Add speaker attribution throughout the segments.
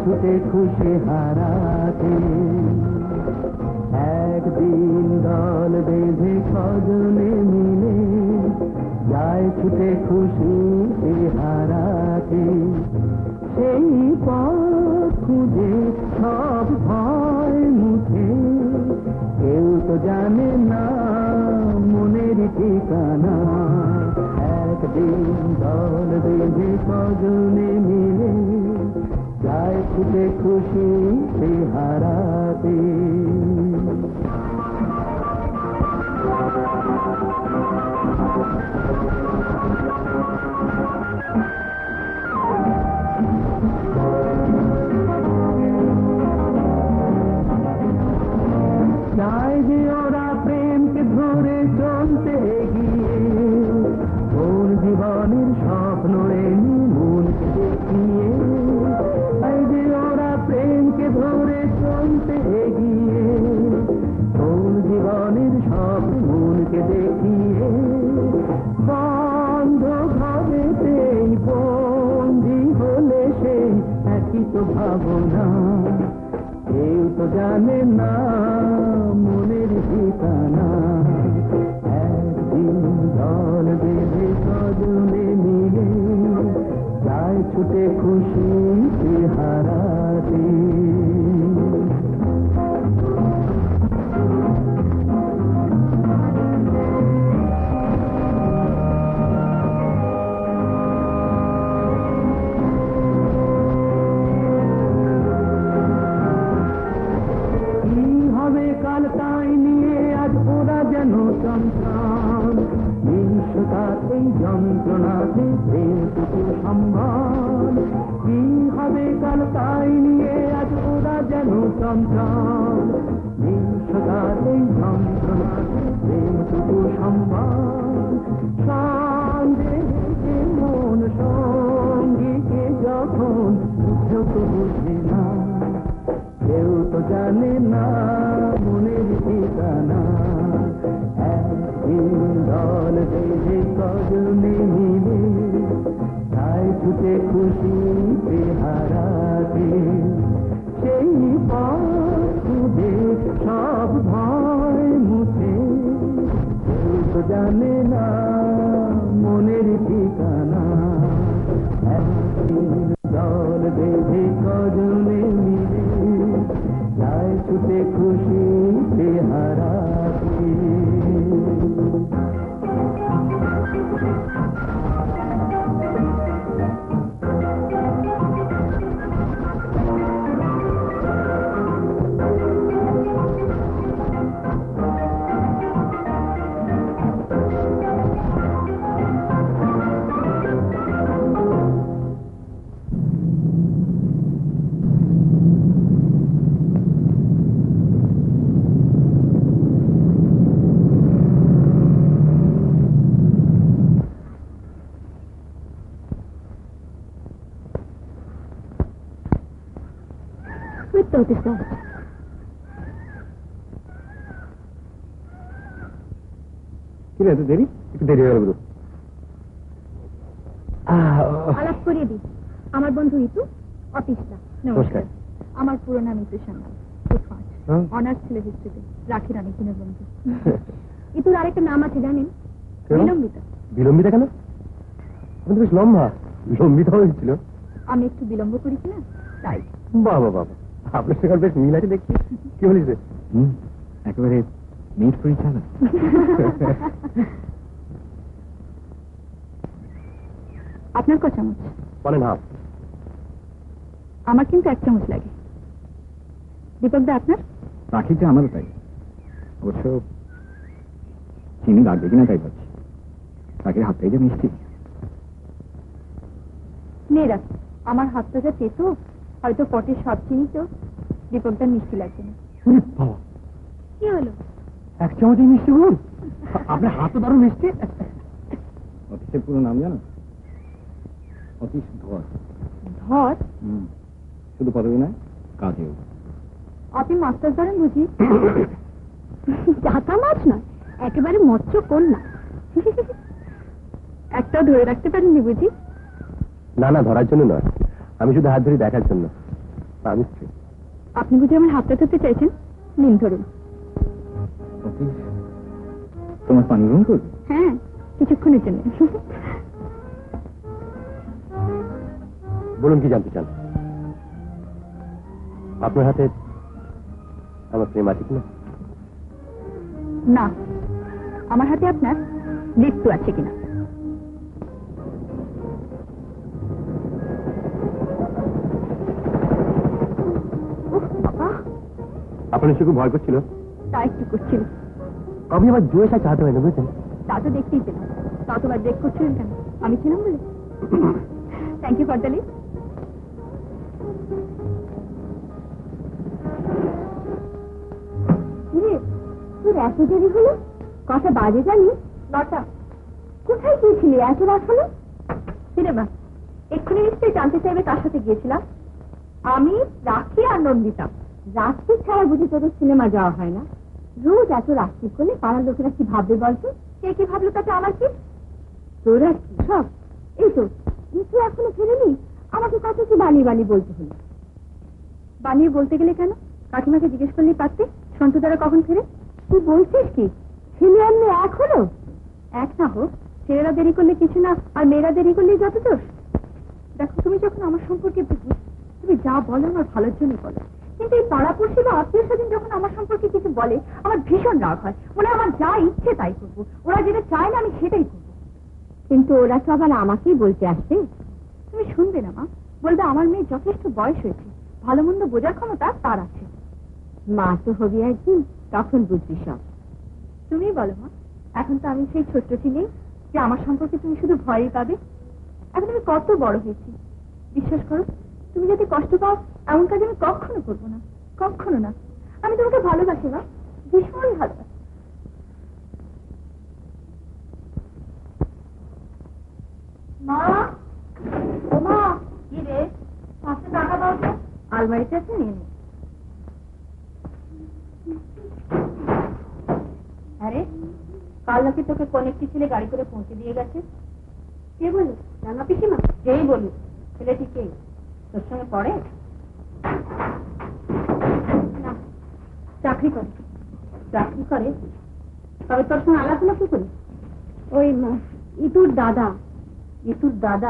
Speaker 1: ছুটে খুশি হারাতে। একদিন দল বেঁধে কজনে মিলে যায় ছুটে খুশি হারাতে। সেই পথ খুঁজে সব ভয় মুছে, কেউ তো জানে না মনের ঠিকানা। একদিন দল বেঁধে কজনে মিলে যায় ছুটে খুশি হারাতে। চায় যে ওরা প্রেমকে ধরে চলতে গিয়ে, ওর জীবনের স্বপ্ন মনকে দেখিয়ে। চায় যে ওরা প্রেমকে ধরে চলতে গিয়ে, ওর জীবনের স্বপ্ন মনকে দেখিয়ে। বন্ধ ঘরেতেই বন্দি হলে সেই একই তো ভাবনা। কেউ তো জানে না মনের ঠিকানা। একদিন দল বেঁধে কজনে মিলে যায় ছুটে খুশি হারাতে। কাল তাই নিয়ে আজ ওরা যেন চঞ্চল। বিশ্বতার এই যন্ত্রণাতে প্রেমটুকু সম্ভব। কি হবে কাল তাই নিয়ে আজ ওরা যেন চঞ্চল। বিশ্বতার এই যন্ত্রণাতে প্রেমটুকু সম্ভব। সন্দেহে মন সঙ্গীকে যখন বুঝো তো বুঝে না, কেউ তো জানে না মনের ঠিকানা। একদিন দল বেঁধে কজনে মিলে যায় ছুটে খুশি হারাতে। সেই পথ খুঁজে সব ভয় মুছে, কেউ তো জানে না মনের ঠিকানা। একদিন দল বেঁধে কজনে মিলে যায় ছুটে খুশি হারাতে।
Speaker 2: কি রে, দেরি একটু দেরি হয়ে গেল।
Speaker 3: আলাপ করিয়ে দিই, আমার বন্ধু ইতু, অফিসটা। নমস্কার, আমার পুরো নাম ইতু সান্যাল, অনার্স ছিল হিস্ট্রিতে, রাখির অনেক দিনের বন্ধু। ইতুর আরেকটা নাম আছে জানেন? বিলম্বিতা।
Speaker 2: বিলম্বিতা কেন? আমি তো বেশ লম্বা, লম্বিতা হয়েছিল।
Speaker 3: আমি একটু বিলম্ব করি কিনা তাই।
Speaker 2: বাবা বাবা, আপনার সঙ্গে বেশ মিল আছে দেখছি। কি বলিস? একেবারে মিট করে চালা।
Speaker 3: আপনার ক চামচ?
Speaker 2: বলেন হাফ।
Speaker 3: আমার কিন্তু 1 চামচ লাগে। দীপক দা আপনার?
Speaker 2: রাখিতে আমারও তাই। অবশ্য চিনি লাগবে কিনা তাই ভাবছি। রাখির হাতটাই যে মিষ্টি।
Speaker 3: মেয়েরা, আমার হাতটা যা তেতো, হয়তো পটের সব চিনি তো দীপকদার মিষ্টি লাগবে না। কি হলো?
Speaker 2: 1 চামচ মিষ্টি বলুন? আপনার হাত তো দারুণ মিষ্টি। অফিসের পুরো নাম জানো? অফিস ধর।
Speaker 3: ধর?
Speaker 2: শুধু পদবি নয়, কাজেও।
Speaker 3: আপনি মাস্টার ধরেন বুঝি? জাতা মাছ নয়, একেবারে মৎস্য কন্যা। একটাও ধরে রাখতে পারেননি বুঝি?
Speaker 2: না না, ধরার জন্য নয়, আমি শুধু হাত ধরে দেখার জন্য। নিশ্চয়ই।
Speaker 3: আপনি বুঝি আমার হাতটা ধরতে চাইছেন? নিন ধরুন।
Speaker 2: তোমার পানি গ্রহণ করবে?
Speaker 3: হ্যাঁ, কিছুক্ষণের জন্য।
Speaker 2: বলুন কি জানতে চান? আপনার হাতে আমার প্রেম আছে কিনা?
Speaker 3: না, আমার হাতে আপনার মৃত্যু আছে কিনা।
Speaker 2: আপনার নিশ্চয় খুব ভয় করছিল?
Speaker 3: তা একটু করছিল।
Speaker 2: আমি আবার জোরে সাথে চালাতে পারি না, বুঝেছেন?
Speaker 3: তা তো দেখতেই পেলাম। তা তোমার ব্রেক করছিলেন কেন? আমি ছিলাম বলে। Thank you for the lift. তোর এত দেরি হলো? কটা বাজে জানি? 9টা। কোথায় গিয়েছিলি এত রাত হলো? সিনেমা। এক্ষুনি নিশ্চয়ই জানতে চাইবে কার সাথে গিয়েছিলাম। আমি, রাখি আর নন্দিতা। রাত্রি ছাড়া বুঝি তোদের সিনেমা যাওয়া হয় না? রোজ এত রাত্রি করলে পাড়ার লোকেরা কি ভাববে বলতো? কে কি ভাবলো তাতে আমার কি? তোরা কি সব? এই তো তুই এখনো ফেরেনি, আমাকে কত কি বানিয়ে বানিয়ে বলতে হলো। বানিয়ে বলতে গেলে কেন? কাকিমাকে জিজ্ঞেস করলেই পারতে সন্তু দ্বারা কখন ফেরে। তুই বলছিস কি ছেলে আর মেয়ে এক হলো? এক না হোক, ছেলেরা দেরি করলে কিছু না, আর মেয়েরা দেরি করলেই যত দোষ। দেখো, তুমি যখন আমার সম্পর্কে তুমি যা বলো আমার ভালোর জন্য বলো, কিন্তু এই পাড়াপড়শি বা আত্মীয় স্বজন যখন আমার সম্পর্কে কিছু বলে আমার ভীষণ রাগ হয়। মনে আমার যা ইচ্ছে তাই করবো, ওরা যেটা চায় না আমি সেটাই করবো। কিন্তু ওরা তো আবার আমাকেই বলতে আসবে। তুমি শুনবে না মা, বলবে আমার মেয়ে যথেষ্ট বয়স হয়েছে, ভালো মন্দ বোঝার ক্ষমতা তার আছে। মা তো হবি একদিন, তখন বুঝবি সব। তুমি বলো মা, এখন তো আমি সেই ছোট্টটি নেই যে আমার সম্পর্কে তুমি শুধু ভয়ই পাবে। এখন আমি কত বড় হয়েছি, বিশ্বাস করো, তুমি যাতে কষ্ট পাও এমন কাজ আমি কখনো করবো না, কখনো না। আমি তোমাকে ভালোবাসি না, ভীষণ ভালোবাসি। মা, ও মা, কি রে? 500 টাকা দাও তো। আলমারিতে আছে, নিয়ে নে। আরে কাল নাকি তোকে কোন একটি ছেলে গাড়ি করে পৌঁছে দিয়ে গেছে। কে বলল? রাঙা পিসিমা। যেই বলুক, ছেলেটি কে? তোর সঙ্গে পড়ে? না, চাকরি করে। চাকরি করে? তবে তোর সঙ্গে আলাদা কি করি? ওই ইতুর দাদা। ইতুর দাদা?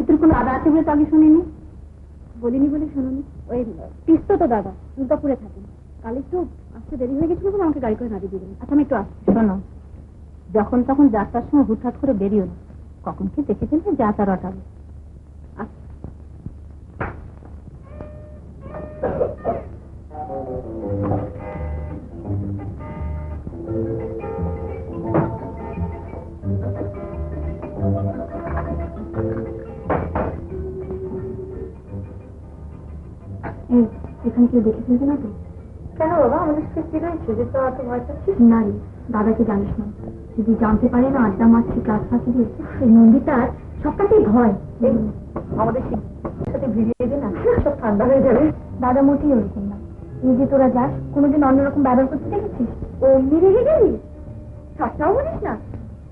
Speaker 3: ইতুর কোন দাদা আছে বলে তো আগে শুনিনি। বলিনি বলে শুনুনি। ওই পিস্তো তো দাদা, দুর্গাপুরে থাকেন। কাল একটু আসতে দেরি হয়ে গেছিল বলে আমাকে গাড়ি করে নামিয়ে দিলেন। আচ্ছা, আমি একটু আসছি। শোনো, যখন তখন যাত্রার সময় হুটহাট করে বেরিও না, কখন কি দেখে ফেলবে যা তার অটাবে। এখানে কেউ দেখে ফেলবে না তো? কেন বাবা, আমাদের সাথে কি রয়েছে যে তো এত ভয় পাচ্ছিস? না রে, দাদাকে জানিস না, যদি জানতে পারে না আড্ডা মারছি ক্লাস ফাঁকি দিয়ে, এই নন্দিতার সবটাতেই ভয়। আমাদের সাথে ভিড়িয়ে দে না, সব ঠান্ডা হয়ে যাবে। দাদা মোটেই ওরকম না। এই যে তোরা যাস, কোনোদিন অন্যরকম ব্যবহার করতে দেখেছিস? অমনি রেগে গেলি? ঠাট্টাও বলিস না।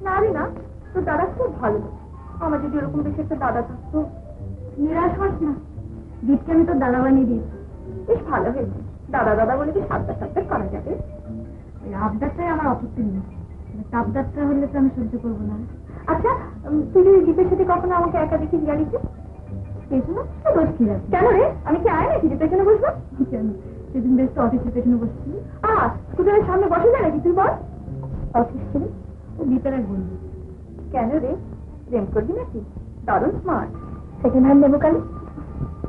Speaker 3: না রে না, তোর দাদা খুব ভালো। আমার যদি ওরকম বেশি একটা দাদা থাকতো। নিরাশ হস না, দীপকে আমি তোর দাদা বানিয়ে দিয়েছি। বেশ ভালো হয়েছে, দাদা দাদা বলে কি সাবধান সাবধান করা যাবে। ওই আবদারটাই আমার আপত্তি নেই, আবদারটা হলে তো আমি সহ্য করবো না। আচ্ছা, তুই যদি দীপের সাথে কখনো আমাকে একা দেখিস গাড়িতে, পেছনে দোষ কি আছে? কেন রে, আমি কি আয় নাকি যে পেছনে বসবো? কেন, সেদিন বেশ তো অফিসের পেছনে বসছিলি। স্কুটারের সামনে বসে যায় নাকি তুই বল? অফিস ছিল ও দীপের এক বন্ধু। কেন রে, প্রেম করবি নাকি? দারুণ স্মার্ট। সেকেন্ড হ্যান্ড নেবো কালি।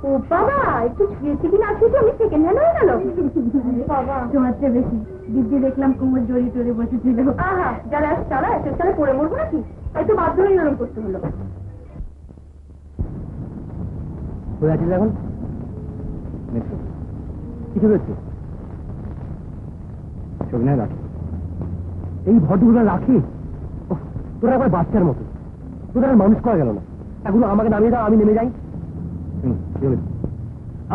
Speaker 3: ও বাবা, একটু ছুঁয়েছি কিনা আছে আমি সেকেন্ড হ্যান্ড হয়ে গেল। বাবা, তোমার চেয়ে বেশি দিদি দেখলাম কোমর জড়িয়ে টড়ে বসেছিল। আহা, যারা চালা তাহলে পড়ে মরবো নাকি? তাই তো বাধ্য হয়ে নরম করতে হলো।
Speaker 2: এখন কিছু হচ্ছে সবিনয় রাখি, এই ভদ্রগুলো রাখি। তোরা একবার বাচ্চার মতো, তোদের আর মানুষ করা গেল না। এগুলো আমাকে নামিয়ে দাও, আমি নেমে যাই।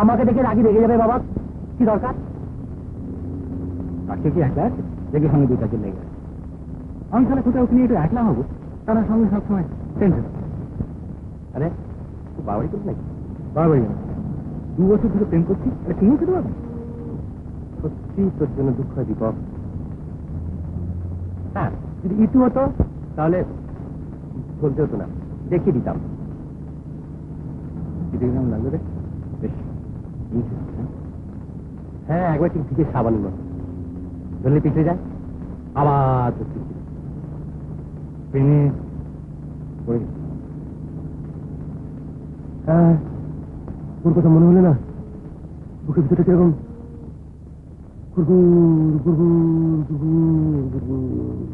Speaker 2: আমাকে দেখে রাগি রেগে যাবে বাবা, কি দরকার? আজকে কি একলা আছে দেখে সঙ্গে দুই কাজে লেগে গেছে। আমি তাহলে কোথাও নিয়ে একটু একলা হবো, তারা সঙ্গে সবসময় টেনশন। আরে বাবাই করিস নাকি? বাবাই 2 বছর ধরে প্রেম করছি, তুমিও খেতে পারবে? সত্যি তোর জন্য দুঃখ হয় দীপক। হ্যাঁ, যদি ইটু হতো তাহলে বলতে হতো না, দেখিয়ে দিতাম। কেমন লাগলো রে? বেশ, হ্যাঁ, একবার ঠিক দিকে সাবানের মতো ধরলে পিছিয়ে যায়, আবার হ্যাঁ, তোর কথা মনে হলে না বুকের ভিতরে কিরকম গুড়গুড় গুড়গুড় গুড়গুড় গুড়গুড়।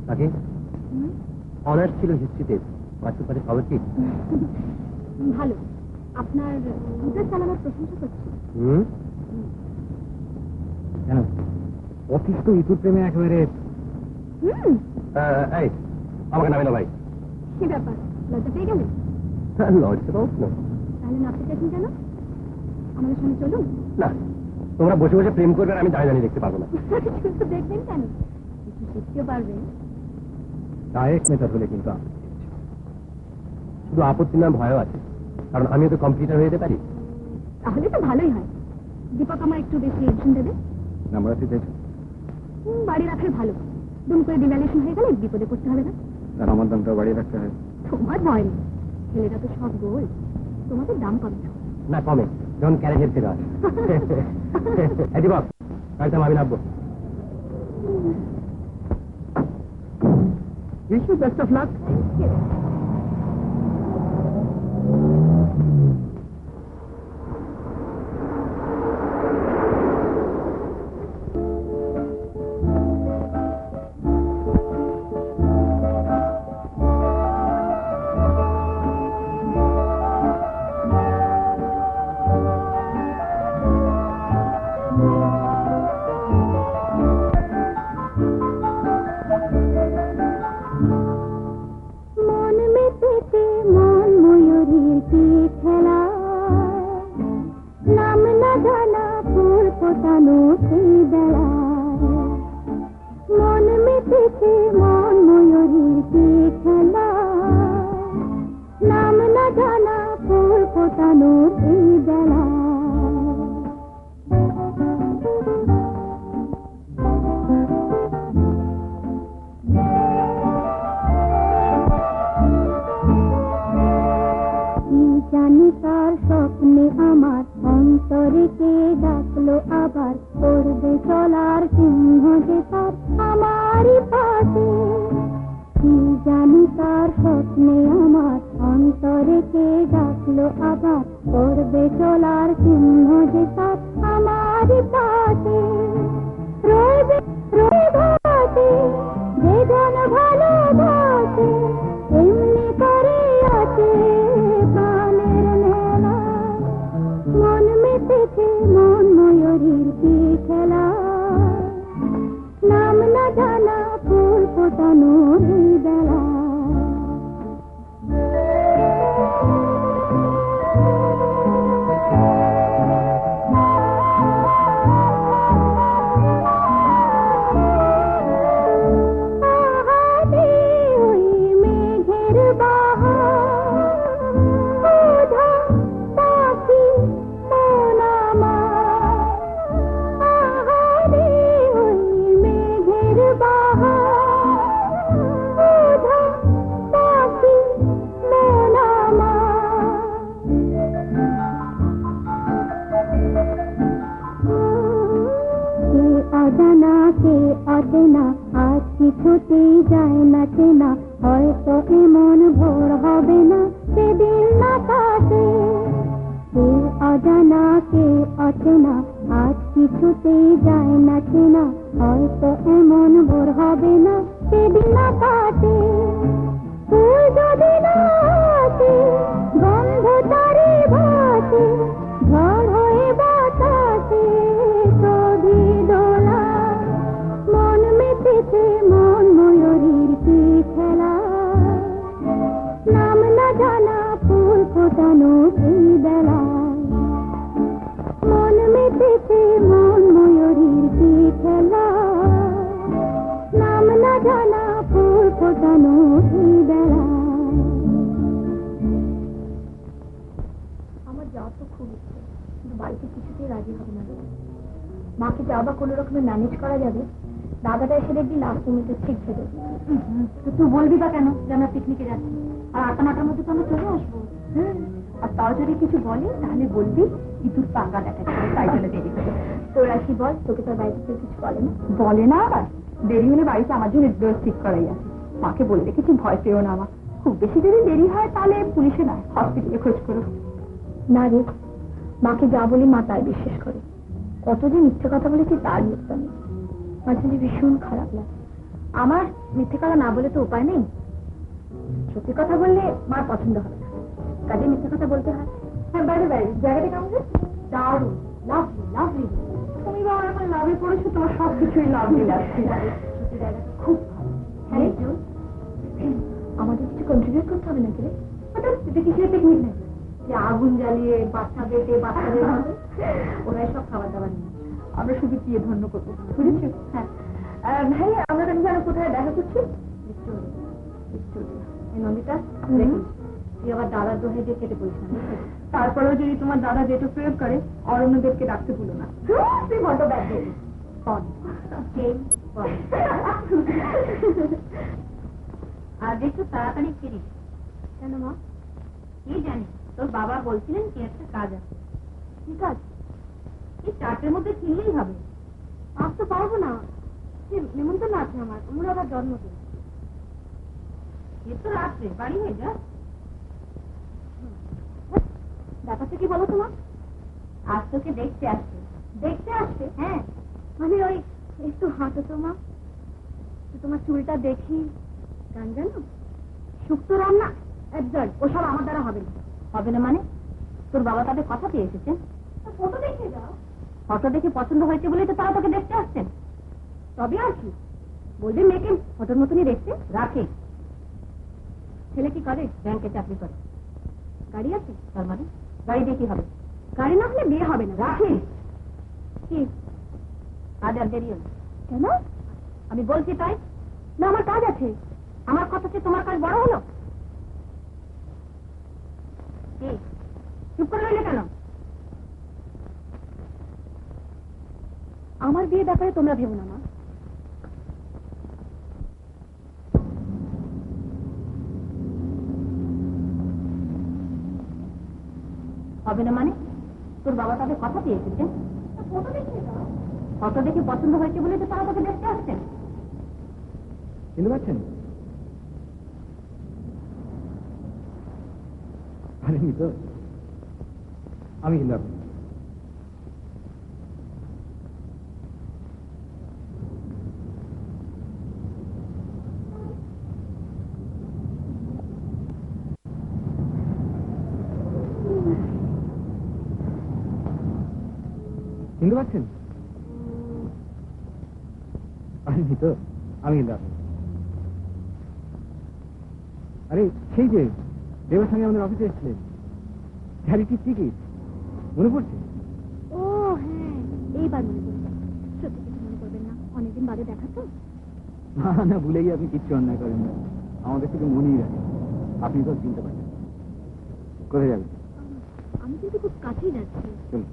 Speaker 2: তাকে অনার্স ছিল হিস্ট্রিতে, মাস্টার পারে খবর কি?
Speaker 3: ভালো। আপনার দুটো চালানোর প্রশংসা করছি।
Speaker 2: কেন? অফিস তো ইতুর প্রেমে একেবারে। এই, আমাকে নামে না ভাই।
Speaker 3: কি ব্যাপার, লজ্জা পেয়ে গেলেন?
Speaker 2: লজ্জা পাও না?
Speaker 3: তাহলে নাপতে চাইছেন কেন? আমাদের সঙ্গে চলুন।
Speaker 2: না, তোমরা বসে বসে প্রেম করবে আর আমি দাঁড়িয়ে দেখতে পারবো না।
Speaker 3: শুধু দেখবেন কেন, একটু শিখতেও পারবেন।
Speaker 2: ডাইরেক্ট মেথড হলে কিন্তু শুধু আপত্তি না, ভয়ও আছে, কারণ আমিও তো কম্পিউটার হয়ে যেতে পারি।
Speaker 3: তাহলে তো ভালোই হয়। দীপক আমার একটু বেশি এডমিশন দেবে।
Speaker 2: নাম্বার আছে দেখো।
Speaker 3: বাড়ি রাখার ভালো, দুম করে ডিভ্যালুয়েশন হয়ে গেলে বিপদে পড়তে হবে না।
Speaker 2: আর আমার দামটা বাড়িয়ে রাখতে হয়।
Speaker 3: তোমার ভয় নেই, ছেলেটা তো সব গোল, তোমাদের দাম কমে
Speaker 2: না, কমে যখন ক্যারেজের থেকে হয়। দীপক, একদম আমি নামবো। Best of luck.
Speaker 4: নাম না জানা ফুল
Speaker 3: ফোটানো সেই বেলায় মন মেতেছে মন ময়ূরীর কি খেলা নাম না জানা ফুল ফোটানো সেই বেলায়। আমার যাওয়ার তো খুব ইচ্ছে, কিন্তু বাড়িতে কিছুতেই রাজি হবে না। মাকে যাওয়া কোনো রকমের ম্যানেজ করা যাবে? দাদাটা এসে দেখবি লাস্ট মিনিটে ঠিক ছেড়ে তুই বলবি বা কেন যে আমরা পিকনিকে যাচ্ছি, আর 8টা-9টার মধ্যে তো আমরা চলে আসবো। আর তাও যদি কিছু বলে তাহলে বলবি ইঁদুর পাঙ্গা দেখাচ্ছে, তাই জন্য দেরি হবে। তোরা কি বল, তোকে তোর বাড়িতে কিছু বলে না? বলে না, আবার দেরি হলে বাড়িতে আমার জন্য ড্রেস ঠিক করাই আছে। মাকে বললে কিছু ভয় পেও না। আমার খুব বেশি যদি দেরি হয় তাহলে পুলিশে নয়, হসপিটালে খোঁজ করো। না রে, মাকে যা বলি মা তাই বিশ্বাস করে। কত যে মিথ্যে কথা বলেছি তার মুক্ত নেই, মাঝে মাঝে ভীষণ খারাপ লাগে। আমার মিথ্যে কথা না বলে তো উপায় নেই, সত্যি কথা বললে মার পছন্দ হবে না, কাজে মিথ্যে কথা বলতে হয়। হ্যাঁ, বাইরে বাইরে জায়গাটা কেমন? দারুণ, লাভলি লাভলি। তুমি বাবা এখন লাভে পড়েছো, তোমার সব কিছুই লাভলি লাগছে। জায়গাটা খুব ভালো। হ্যাঁ, আমাদের কিছু কন্ট্রিবিউট করতে হবে নাকি রে? এটা কিসের পিকনিক নাকি যে আগুন জ্বালিয়ে বাচ্চাদেরকে বাচ্চাদের হবে? ওরাই সব খাবার দাবার নিয়ে, আমরা শুধু দিয়ে ধন্য করবো, বুঝেছো? হ্যাঁ ভাই, আমরা কেন জানো কোথায় দেখা করছি? নন্দিতা, তুই আবার দাদার দোহাই দিয়ে কেটে পড়িস না। তারপরেও যদি তোমার দাদা যেটা প্রয়োগ করে, অরণ্যদেবকে ডাকতে ভুলো না। তুই বড্ড ব্যাগ দেবি। আর একটু তাড়াতাড়ি ফিরিস। কেন মা? কি জানি, তোর বাবা বলছিলেন কি একটা কাজ আছে। কি কাজ? এই 4টের মধ্যে ফিরলেই হবে। আজ তো পারবো না, নিমন্ত্রণ আছে আমার, আমার আবার জন্মদিন। এ তো রাত্রে, বাড়ি হয়ে যা। ব্যাপারটা কি বলো তোমার? আজ তোকে দেখতে আসবে। দেখতে আসবে? হ্যাঁ, মানে ওই একটু হাঁটো তো মা, তোমার চুলটা দেখি। গান জানো? শুক্তো রান্না একজন, ওসব আমার দ্বারা হবে না। হবে না মানে? তোর বাবা তাদের কথা পেয়ে এসেছেন। ফটো দেখে যাও। ফটো দেখে পছন্দ হয়েছে বলেই তো তারা তোকে দেখতে আসছেন। তবে আর কি বলবে, মেয়েকে ফটোর মতনই দেখতে রাখে। ছেলে কি করে? ব্যাংকে চাকরি করে। গাড়ি আছে? তার মানে গাড়ি দিয়ে কি হবে? গাড়ি না হলে বিয়ে হবে না। রাখি কি? আজ আর দেরি হল কেন? আমি বলছি তাই না, আমার কাজ আছে। আমার কথা কি তোমার কাজ বড় হলো? কি চুপ করে রইলে কেন? আমার বিয়ে ব্যাপারে তোমরা ভেবো না মা। হবে না মানে? তোর বাবা তাদের কথা দিয়ে এসেছেন। ফটো দেখে পছন্দ হয়েছে বলে তো তারা তোকে দেখতে আসছেন।
Speaker 2: চিনতে পারছেন? আরে তো আমি হিলাম। চিনতে পারছেন? আরে তো আমি হিলাম। আরে সেই যে দেবের সঙ্গে আমাদের অফিসে এসেছিলেন, চ্যারিটির টিকিট মনে পড়ছে?
Speaker 3: ও হ্যাঁ, এইবার মনে পড়বে। সত্যি কিছু মনে করবেন না, অনেকদিন বাদে দেখা তো।
Speaker 2: না না, ভুলে গিয়ে আপনি কিচ্ছু অন্যায় করেন না, আমাদের থেকে মনেই রাখেন। আপনি তো চিনতে পারছেন। কোথায় যাবেন?
Speaker 3: আমি কিন্তু খুব কাছেই যাচ্ছি।
Speaker 2: চলুন।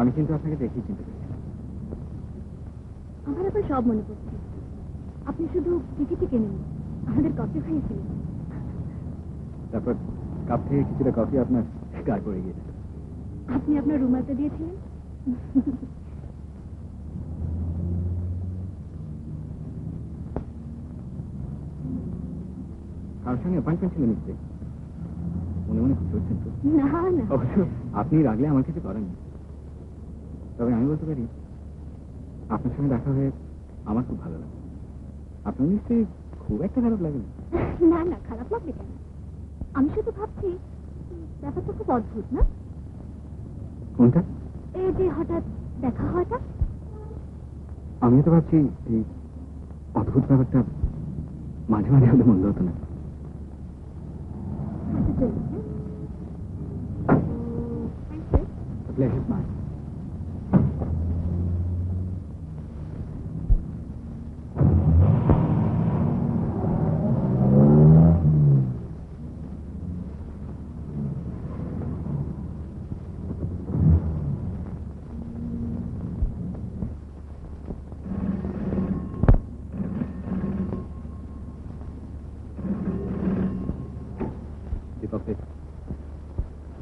Speaker 2: আমি কিন্তু আপনাকে দেখেই চিনতে পেরেছি।
Speaker 3: আমার এখন সব মনে পড়ছে। আপনি শুধু টিকিটই কেনেন, আমাদের কফি খাইয়েছিলেন।
Speaker 2: তারপর কাপ থেকে কিছুটা কফি আপনার গায়ে পড়ে গিয়েছিল।
Speaker 3: আপনি আপনার রুমালটা দিয়েছিলেন।
Speaker 2: কার সঙ্গে অ্যাপয়েন্টমেন্ট ছিল নিশ্চয়ই? মনে মনে খুশি হচ্ছেন তো?
Speaker 3: না না,
Speaker 2: অবশ্য আপনি রাগলে আমার কিছু করেন না। তবে আমি বলতে পারি, আপনার সঙ্গে দেখা হয়ে আমার খুব ভালো লাগে। আপনার নিশ্চয়ই খুব একটা খারাপ লাগে না?
Speaker 3: না না, খারাপ লাগবে কেন? আমি শুধু ভাবছি ব্যাপারটা খুব অদ্ভুত না?
Speaker 2: কোনটা?
Speaker 3: এই যে হঠাৎ দেখা হওয়াটা?
Speaker 2: আমিও তো ভাবছি এই অদ্ভুত ব্যাপারটা মাঝে মাঝে হলে মন্দ হতো না। Pleasure is mine.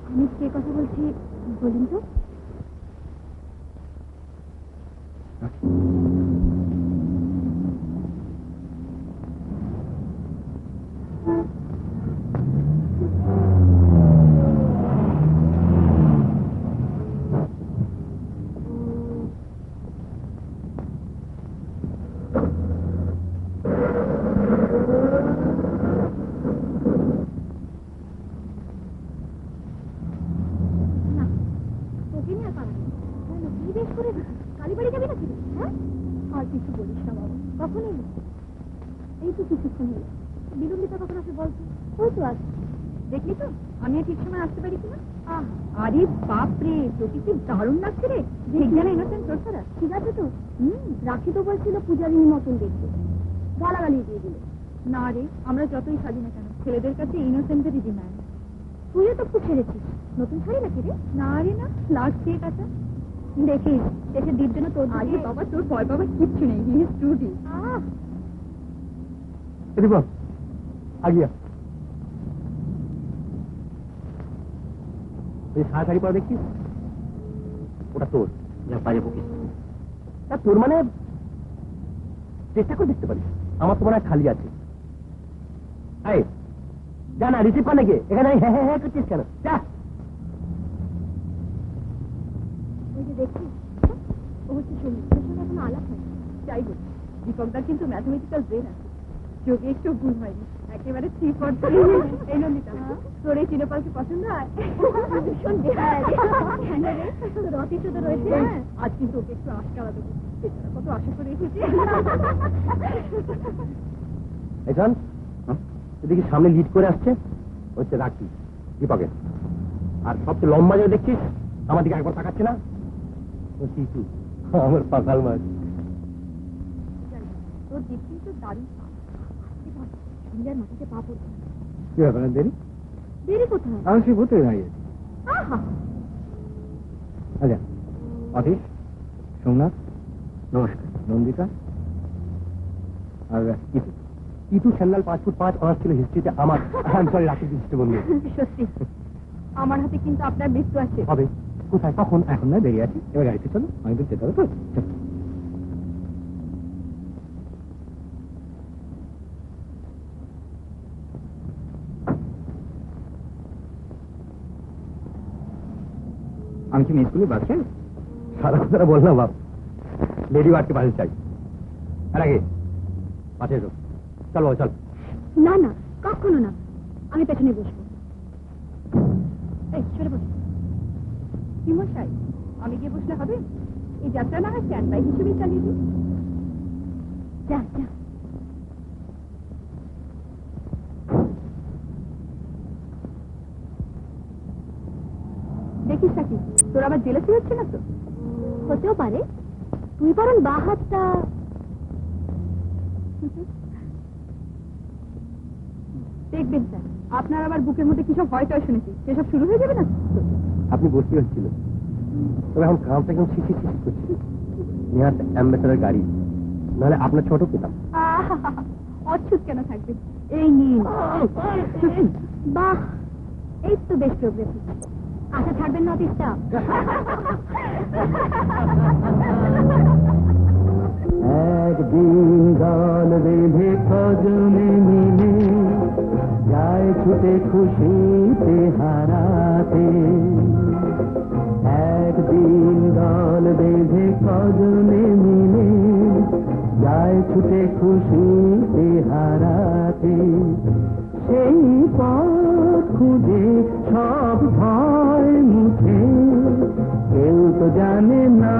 Speaker 3: আমি কে কথা বলছি বলুন তো? কালীবাড়ি যাবি নাকি? হ্যাঁ, আর কিছু বলিস না বাবা। কখন এলি? এই তো কিছুক্ষণ হলো। বিলম্বিতা কখন আসে বলতো? ওই তো আজ। দেখলি তো আমি ঠিক সময় আসতে পারি কিনা? আরে বাপরে, তোকে কি দারুণ লাগছে রে। যেন ইনোসেন্ট তোর ছাড়া। ঠিক আছে তো? রাখি তো বলছিল পূজারিনীর মতন দেখতে, গালাগালি দিয়ে দিল। না রে, আমরা যতই সাজি না কেন ছেলেদের কাছে ইনোসেন্টেরই ডিমান্ড। তুইও তো খুব ছেড়েছিস। নতুন শাড়ি নাকি রে? না রে না, লাস্ট ডে কাটা। দেখিস দেশে দ্বীপ জন্য তোর আগে বাবা, তোর ভয় বাবা কিচ্ছু নেই। He is ট্রুটি।
Speaker 1: আগিয়া এই সাদা শাড়ি পরা দেখছিস, ওটা তোর। যা পারে বকিস। তা তোর মানে চেষ্টা করে দেখতে পারিস, আমার তো মনে হয় খালি আছে। এই যা না, রিসিভ করে নাকি এখানে হ্যাঁ হ্যাঁ হ্যাঁ করছিস কেন? যা।
Speaker 3: ওই যে দেখছিস, ও হচ্ছে সঙ্গীত, ওর সঙ্গে এখনো আলাপ হয়। যাই হোক, দীপকদার কিন্তু ম্যাথমেটিক্যাল ব্রেন আছে, যোগে একটু ভুল হয়নি। একেবারে 3 এই নন্দিতা, তোর এই চিরপালকে পছন্দ হয়? ভীষণ তোর অতীত তো রয়েছে। আজ কিন্তু ওকে একটু আশকারা দেবো, কত আশা করে এসেছি।
Speaker 1: এখন এদিকে সামনে লিড করে আসছে হচ্ছে রাখি দীপকের, আর সবচেয়ে লম্বা যে দেখছিস আমার দিকে একবার তাকাচ্ছে না, ও শিশু আমার পাকাল মাছ।
Speaker 3: তোর দিক কিন্তু দারুণ সন্ধ্যার মাটিতে পা পড়ছে।
Speaker 2: কি ব্যাপার, দেরি
Speaker 3: দেরি কোথায়?
Speaker 2: আমি সে ভূতে দাঁড়িয়ে। আচ্ছা, অতীশ, সোমনাথ, নমস্কার। নন্দিতা আর ইতু।
Speaker 1: ইতু স্যান্ডাল 5 ফুট 5 অনার্স ছিল হিস্ট্রিতে। আমার সরি রাখি দৃষ্টি বন্ধু।
Speaker 3: সত্যি আমার হাতে কিন্তু আপনার মৃত্যু আছে।
Speaker 1: হবে কোথায়, কখন?
Speaker 2: এখন না, দেরি আছে। এবার গাড়িতে চলো, অনেকদূর যেতে হবে তো। আমি কি মেয়ে স্কুলে বাস চাই?
Speaker 1: সারা কথাটা বললাম বাপ, লেডি বাড়তে পাশে চাই। আর আগে পাশে এসো, চল বাবা চল।
Speaker 3: না না, কখনো না, আমি পেছনে বসবো। এই সরে বস। কি মশাই, আমি গিয়ে বসলে হবে? এই যাত্রা না হয় স্ট্যান্ড বাই হিসেবে চালিয়ে দিই। যা যা। দেখিস নাকি তোর আবার জেলাসি হচ্ছে না তো? হতেও পারে, তুই বরং বা হাতটা। দেখবেন স্যার, আপনার আবার বুকের মধ্যে কিসব ভয়টাও শুনেছি, সেসব শুরু হয়ে যাবে না?
Speaker 1: আপনি বসতে হচ্ছিল, তবে এখন কামটা একদম শিখি শিখি করছি। নেহাত অ্যাম্বাসেডার গাড়ি, নাহলে আপনার ছোট পেতাম।
Speaker 3: অচ্ছুত কেন থাকবে? এই নিন। বাহ, এই তো বেশ প্রোগ্রেস। আশা ছাড়বেন না অফিসটা।
Speaker 1: একদিন দল বেঁধে কজনে মিলে যায় ছুটে খুশিতে হারাতে। একদিন দল বেঁধে কজনে মিলে যায় ছুটে খুশিতে হারাতে। সেই পথ খুঁজে সব ভয় মুছে, কেউ তো জানে না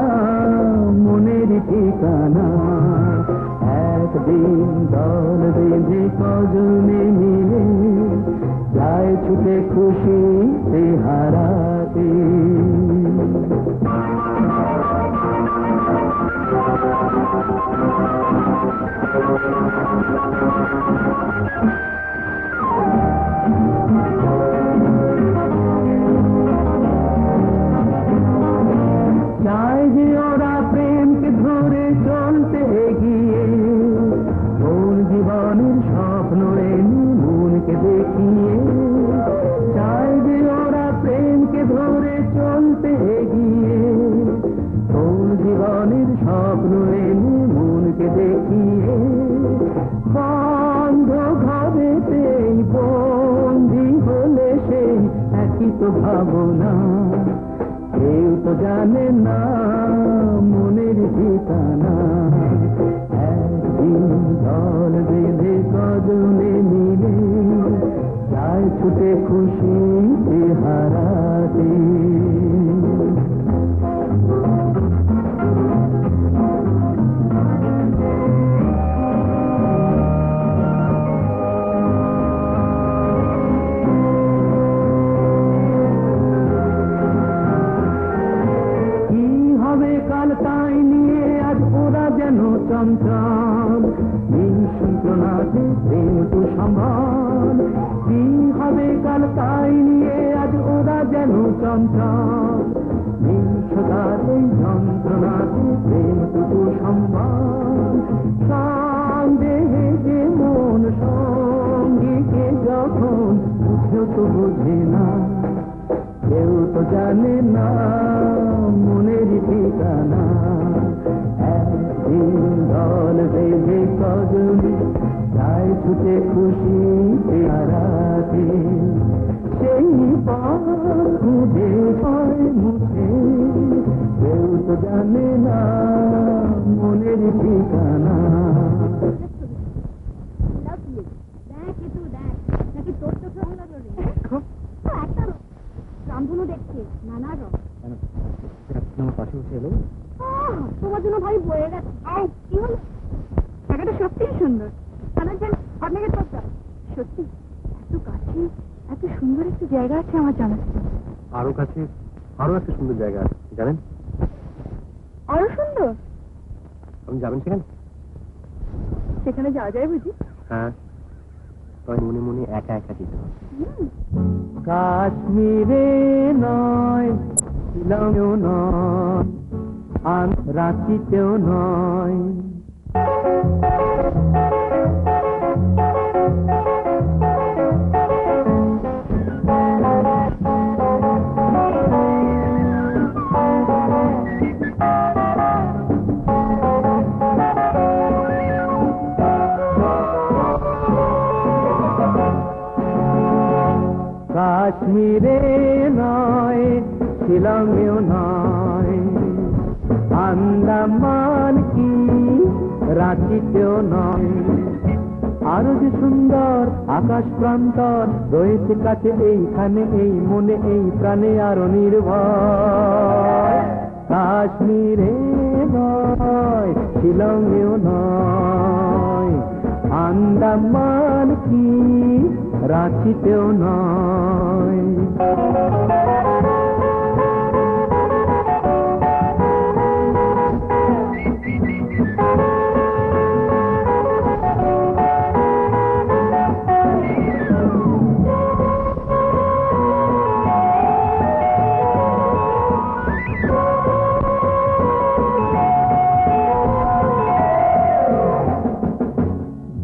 Speaker 1: একদিন দল বেঁধে কজনে মিলে যায় ছুটে খুশিতে হারাতে। চায় যে ওরা প্রেমকে ধরে চলতে এগিয়ে, কোন জীবনের স্বপ্ন এনে মনকে দেখিয়ে। চায় যে ওরা প্রেমকে ধরে চলতে এগিয়ে, কোন জীবনের স্বপ্ন এনে মনকে দেখিয়ে। বন্ধ ঘরেতেই বন্দি হলে সেই একই তো ভাবনা, কেউ তো জানে না মনের ঠিকানা। একদিন দল বেঁধে কজনে মিলে যায় ছুটে খুশিতে হারাতে। কাল তাই নিয়ে আজ ওরা যেন চঞ্চল, নিঃসন্ত্রনাথে প্রেম তো সম্ভল। কি হবে কাল তাই নিয়ে আজ ওরা যেন চঞ্চল, নিঃসদাতে যন্ত্রণাতে প্রেম তো সম্ভল। সন্দেহে যে মন সঙ্গীকে যখন বুঝেও তো বোঝে না, কেউ তো জানে না মনের ঠিকানা। একদিন দল বেঁধে কজনে যায় ছুটে খুশিতে হারাতে। সেই পথ খুঁজে হয় মুখে, কেউ তো জানে না মনের ঠিকানা।
Speaker 3: রামধনু দেখছে নানা রং।
Speaker 1: আমার পাশে বসে এলো।
Speaker 3: তোমার জন্য ভাই বয়ে গেছে। কি হলো? জায়গাটা সত্যিই সুন্দর। আপনাকে সত্যি এত কাছে এত সুন্দর একটা জায়গা আছে আমার জানা ছিল।
Speaker 1: আরো কাছে আরো একটা সুন্দর জায়গা আছে, জানেন?
Speaker 3: আরো সুন্দর?
Speaker 1: আপনি যাবেন সেখানে?
Speaker 3: সেখানে যাওয়া যায় বুঝি?
Speaker 1: হ্যাঁ, তবে মনে মনে একা একা যেতে হবে। কাশ্মীরে নয়, শিলংয়েও নয়, আর রাঁচিতেও নয়। কাশ্মীরে নয়, শিলংয়েও নয়, আন্দামান কি রাঁচিতেও নয়। আরো যে সুন্দর আকাশ প্রান্তর রয়েছে কাছে এইখানে, এই মনে এই প্রাণে আরো নির্ভর। কাশ্মীরে নয়, শিলংয়েও নয়, আন্দামান কি রাঁচিতেও নয়।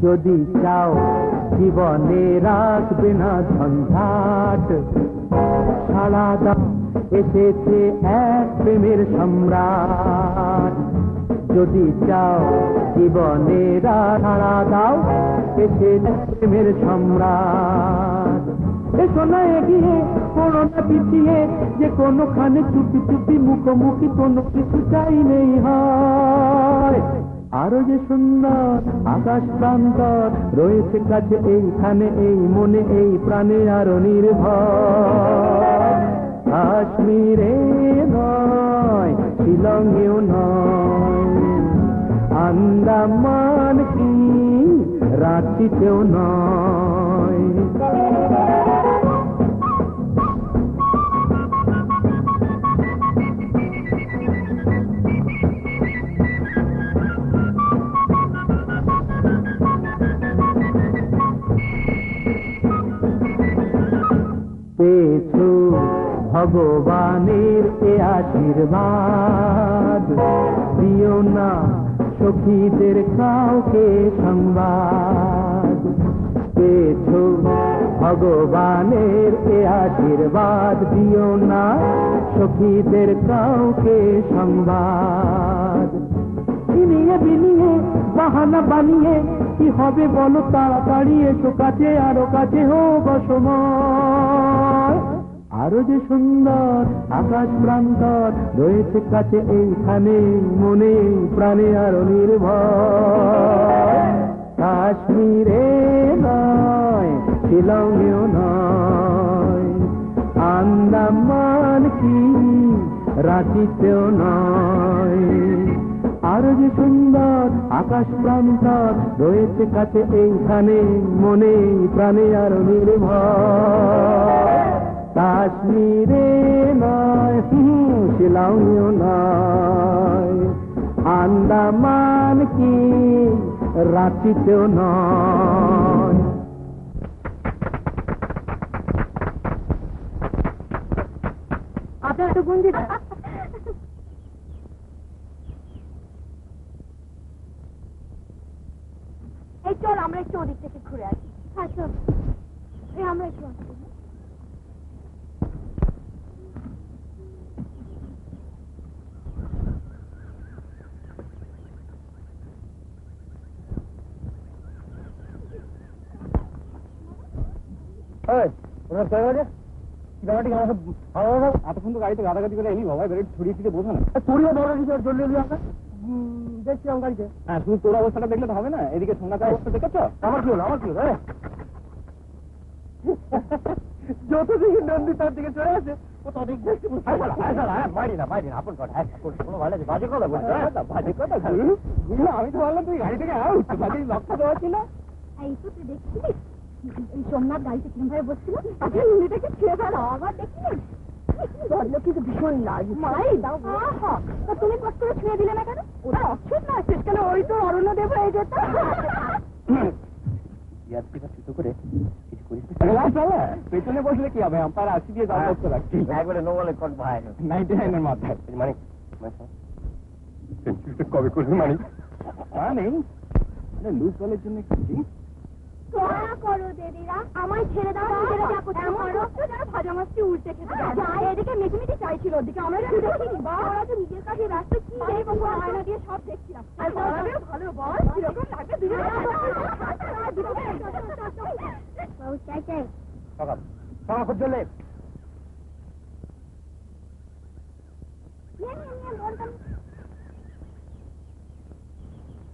Speaker 1: যদি চাও জীবনে রাখবে না ঝঞ্ঝাট, সাড়া দাও এসেছে এক প্রেমের সম্রাট। যদি চাও জীবনে সাড়া দাও এসেছে প্রেমের সম্রাট। এসো না এগিয়ে, কোনো না পিছিয়ে, যে কোনোখানে চুপি চুপি মুখোমুখি কোনো কিছু চাইলেই হয়। আরো যে সুন্দর আকাশ প্রান্তর রয়েছে কাছে এইখানে, এই মনে এই প্রাণে আরো নির্ভর। কাশ্মীরে নয়, শিলংয়েও নয়, আন্দামান কি রাত্রিতেও নয়। পেয়েছো ভগবানের এ আশীর্বাদ, দিও না সখীদের কাউকে সংবাদ। পেয়েছো ভগবানের এ আশীর্বাদ, দিও না সখীদের কাউকে সংবাদ। বিনিয়ে বিনিয়ে বাহানা বানিয়ে কি হবে বলো, তাড়াতাড়ি এসো কাছে, আরো কাছে হোক সময়। আরো যে সুন্দর আকাশ প্রান্তর রয়েছে কাছে এইখানে, মনে প্রাণে আরো নির্ভর। কাশ্মীরে নয়, শিলংয়েও নয়, আন্দামান কি রাঁচিতেও নয়। আরো যে সুন্দর আকাশ প্রান্তর রয়েছে কাছে এইখানে, মনে প্রাণে আরো নির্ভর। কাশ্মীরে নয়, শিলংয়েও নয়, আন্দামান কি রাঁচিতেও নয়।
Speaker 3: আপনার তো গুঞ্জি এই চল আমরা একটু ওদিক থেকে ঘুরে আসি। হ্যাঁ চল, এই আমরা একটু আসি।
Speaker 2: এতক্ষণ তো গাড়িতে গাদাগাদি করে এলি বাবা, এবারে ছড়িয়ে ছিটে বোঝা না।
Speaker 1: তোরিও বড় কিছু জল আমরা দেখছিলাম গাড়িতে।
Speaker 2: হ্যাঁ, শুধু তোর অবস্থাটা দেখলে তো হবে না, এদিকে সোনাকার অবস্থা দেখেছো?
Speaker 1: আমার কি হলো, আমার কি হলো? যত দিকে নন্দী তার দিকে চলে আসে, ও তদিক দেখছি। বাইরে না আপন কর। কোনো ভালো বাজে কথা বলছো? বাজে কথা
Speaker 2: আমি তো বললাম তুই গাড়ি থেকে বাজে লক্ষ্য দেওয়া ছিল।
Speaker 3: এই তো তুই দেখছিলিস এই সোমনাথ গাড়িতে কিরম ভাবে বসছিল, আপনি নুনিটাকে ছেড়ে ফেল। আবার দেখছিলেন ভদ্রলোক কিন্তু ভীষণ লাজ। মাই দাও, তুমি কষ্ট করে ছুঁয়ে দিলে না কেন? ওরা অচ্ছুত না, শেষকালে ওই তো অরণ্য দেব হয়ে যেত।
Speaker 1: করে কিছু করিস
Speaker 2: পেছনে বসলে কি হবে, আম্পায়ার আসি দিয়ে দাম করতে রাখছি
Speaker 1: একবারে নো বলে কট ভাই
Speaker 2: 99 মাথায়।
Speaker 1: মানে কবে করবি মানে
Speaker 2: লুজ বলের জন্য কি
Speaker 3: দয়া করো দেবীরা, আমায় ছেড়ে দাও। নিজেরা যা করতে পারো, যারা ভাজা মাছটি উল্টে খেতে যায়। এদিকে মিটিমিটি চাইছিল, ওদিকে আমরা একটু দেখিনি। বা ওরা তো নিজের কাছে রাস্তা কি দেখবো, আয়না দিয়ে সব দেখছিলাম। আর ভালো বল, কিরকম লাগে দুজনে। চাই চাই
Speaker 1: সকাল সকাল খুব চলে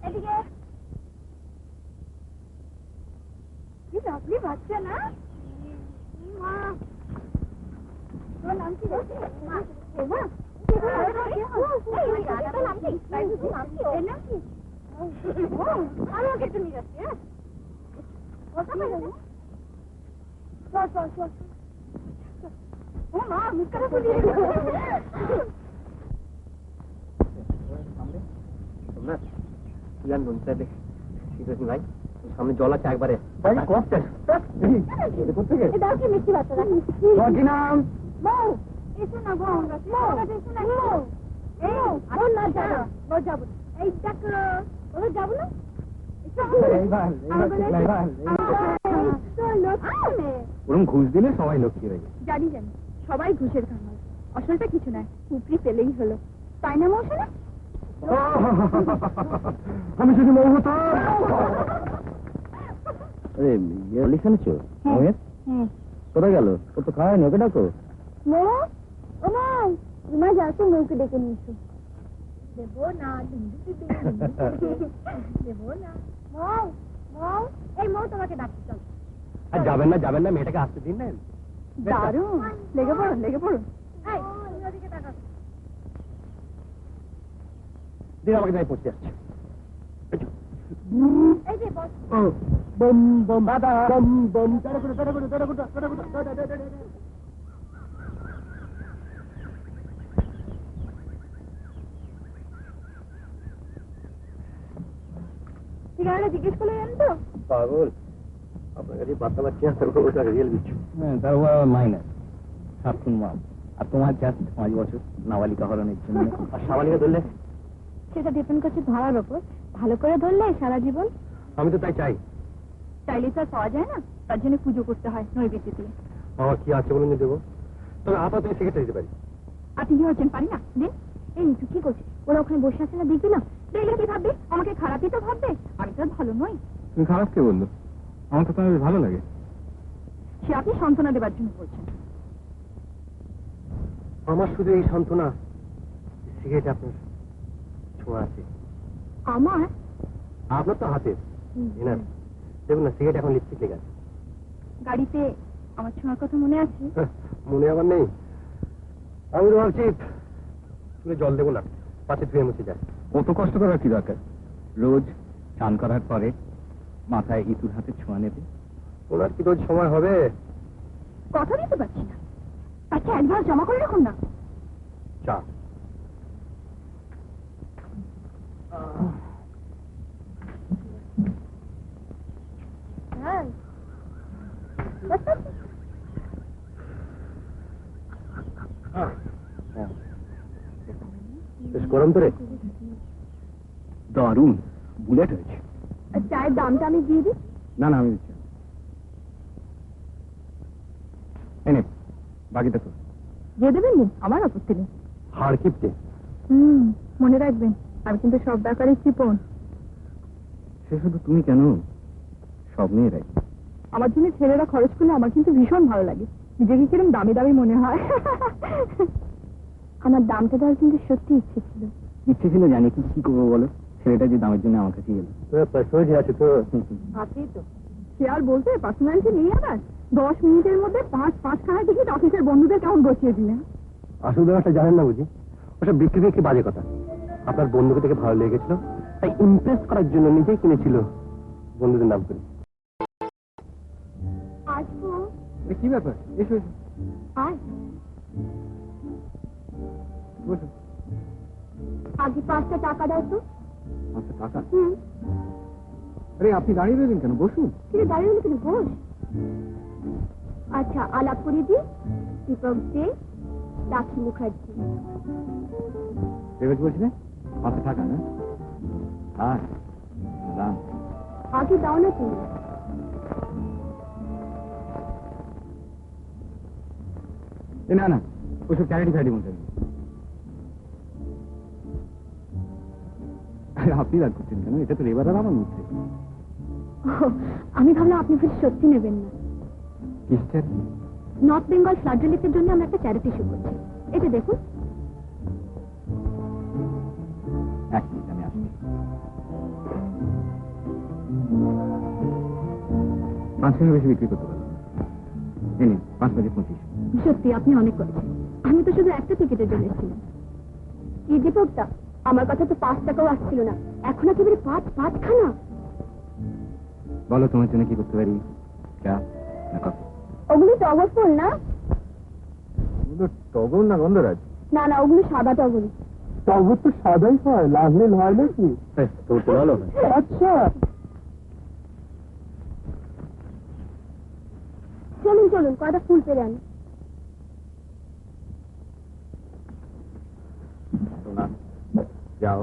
Speaker 3: এদিকে। কি লাভলি বাচ্চা না? মা তোর নাম কি? মা মা আমি ওকে একটু নিয়ে যাচ্ছি। ও মা মুখটা খুলিয়ে
Speaker 1: ভাই, সামনে জল আছে একবারে।
Speaker 3: দাও কি মিষ্টি বাচ্চা
Speaker 1: নাম
Speaker 3: এসো না গো, এসো না যাবো। এই দেখো ওদের যাবো না।
Speaker 2: ওরকম ঘুষ দিলে সবাই লক্ষ্মী হয়ে যায়।
Speaker 3: জানি সবাই ঘুষের কামাল, আসলটা কিছু নয়, উপরি পেলেই হলো, তাই না মশাই?
Speaker 1: আমি শুধু মৌ হতো। কোথায় গেল? ও তো খাওয়াই না, ওকে ডাকো।
Speaker 3: মা যাচ্ছে, মৌকে ডেকে নিয়েছো। দেবো না, দেবো না। মৌ মৌ, এই মৌ তোমাকে ডাকতে চল।
Speaker 1: আর যাবেন না, মেয়েটাকে আসতে দিন না।
Speaker 3: দারুণ, লেগে পড়ুন।
Speaker 1: দিন আমাকে যাই পড়তে আসছে।
Speaker 3: এই যে বস,
Speaker 1: বম বম দাদা বম বম দাদা করে দাদা করে দাদা করে দাদা করে দাদা দাদা দাদা।
Speaker 3: ঠিকানাটা জিজ্ঞেস করলে জানেন তো?
Speaker 1: পাগল, আপনার কাছে বার্তা পাচ্ছি না, তারপর ওটা রিয়েল বিচ্ছু।
Speaker 2: হ্যাঁ, তার উপর মাইনাস 7 খুন মাল। আর তোমার জাস্ট 5 বছর নাবালিকা হরণের জন্য।
Speaker 1: আর সামালিকা ধরলে?
Speaker 3: সেটা ডিপেন্ড করছে ধরার ওপর। ভালো করে ধরলে সারা জীবন।
Speaker 1: আমি তো তাই চাই।
Speaker 3: চাইলে তো আর পাওয়া যায় না, তার জন্য পুজো করতে হয় নৈবেদ্য দিয়ে।
Speaker 1: আমার কি আছে বলুন, দেবো। তবে আপাতত সিগারেট দিতে পারি।
Speaker 3: আপনি কি হচ্ছেন পারি না দিন। এই তুই কি করছিস? ওরা ওখানে বসে আছে না, দেখবি না? দেখলে কি ভাববে? আমাকে খারাপই তো ভাববে। আমি তো আর ভালো নই।
Speaker 2: তুমি খারাপ কে বললো? আমার তো তোমার বেশ ভালো লাগে।
Speaker 3: সে আপনি সান্ত্বনা দেবার জন্য বলছেন।
Speaker 1: আমার শুধু এই সান্ত্বনা, সিগারেট আপনার ছোঁয়া আছে।
Speaker 3: আমার
Speaker 1: আপনার তো হাতে এনার, দেখুন না সিগারেট এখন লিপস্টিক লেগে আছে।
Speaker 3: গাড়িতে আমার ছোঁয়ার কথা মনে আছে?
Speaker 1: মনে আবার নেই। আমি তো ভাবছি চুলে জল দেবো না, পাশে ধুয়ে মুছে যায়।
Speaker 2: অত কষ্ট করার কি দরকার? রোজ চান করার পরে মাথায় ইতুর হাতে ছোঁয়া নেবে।
Speaker 1: ওনার কি রোজ সময় হবে?
Speaker 3: কথা দিতে পারছি না। আচ্ছা অ্যাডভান্স জমা করে রাখুন না।
Speaker 1: চা
Speaker 3: হ্যাঁ
Speaker 1: বেশ গরম তো রে।
Speaker 2: দারুণ বুলেট হয়েছে।
Speaker 3: চায়ের দামটা আমি দিয়ে দিই।
Speaker 2: না না, আমি দিচ্ছি না। এনে বাকিটা তো
Speaker 3: দিয়ে দেবেন নি? আমার আপত্তি নেই।
Speaker 1: হাড় কিপটে।
Speaker 3: মনে রাখবেন আমি কিন্তু সব ব্যাপারে চিপন।
Speaker 2: সে শুধু তুমি কেন, সব মেয়েরাই।
Speaker 3: আমার জন্য ছেলেরা খরচ করলে আমার কিন্তু ভীষণ ভালো লাগে। নিজেকে কিরম দামি দামি মনে হয়। আমার দামটা দেওয়ার কিন্তু সত্যি ইচ্ছে ছিল।
Speaker 2: ইচ্ছে ছিল, জানি কি কি করবো বলো। ছেলেটা যে দামের জন্য আমার কাছে গেল।
Speaker 1: সোজ আছে তো।
Speaker 3: আছেই তো। সে আর বলতে পার্সোনালিটি নেই আবার। 10 মিনিটের মধ্যে 5 খানা টিকিট অফিসের বন্ধুদের কেমন বসিয়ে দিলেন।
Speaker 1: আসল ব্যাপারটা জানেন না বুঝি? ওসব বিক্রি দিয়ে কি বাজে কথা। আপনার বন্ধুকে দেখে ভালো লেগেছিল, তাই ইমপ্রেস করার জন্য নিজেই কিনেছিল বন্ধুদের নাম করে।
Speaker 3: আসবো।
Speaker 2: কি ব্যাপার? এসো এসো,
Speaker 3: আজ
Speaker 2: বসো।
Speaker 3: আগে 5টা টাকা দাও তো।
Speaker 2: আচ্ছা টাকা? আরে আপনি দাঁড়িয়ে রইলেন কেন? বসুন।
Speaker 3: ঠিক আছে, দাঁড়িয়ে হলে কিন্তু বস। আচ্ছা আলাপ করে দিই। দীপক দে, রাখি মুখার্জি।
Speaker 2: ভেবেছি বলছি না, 5 টাকা না? হ্যাঁ দাম।
Speaker 3: আগে দাও না তুমি।
Speaker 2: না না, ওইসব চ্যারিটি ফ্যারিটি মধ্যে নেই। আপনি রাগ করছেন কেন? এটা তো এবার আর আমার মধ্যে।
Speaker 3: আমি ভাবলাম আপনি ফির সত্যি নেবেন না।
Speaker 2: কিসের?
Speaker 3: নর্থ বেঙ্গল ফ্লাড রিলিফের জন্য আমরা একটা চ্যারিটি শো করছি। এটা দেখুন।
Speaker 2: এক মিনিট, আমি আসছি। 5 টাকা বেশি বিক্রি করতে পারলাম না। এই নিন, 5 বাজে 25।
Speaker 3: সত্যি আপনি অনেক করেছেন। আমি তো শুধু একটা টিকিটের জন্য এসেছিলাম। কি দীপকটা, আমার কথা তো 5 টাকাও আসছিল না, এখন একেবারে 5 খানা।
Speaker 2: বলো তোমার জন্য কি করতে পারি? চা না কফি?
Speaker 3: ওগুলো টগর ফুল না?
Speaker 2: ওগুলো টগর না গন্ধরাজ?
Speaker 3: না না, ওগুলো সাদা টগর।
Speaker 1: টগর তো সাদাই হয়, লাল নীল হয় নাকি? তোর তো ভালো হয়। আচ্ছা
Speaker 3: চলুন চলুন, কয়টা ফুল পেরে আনি।
Speaker 2: যাও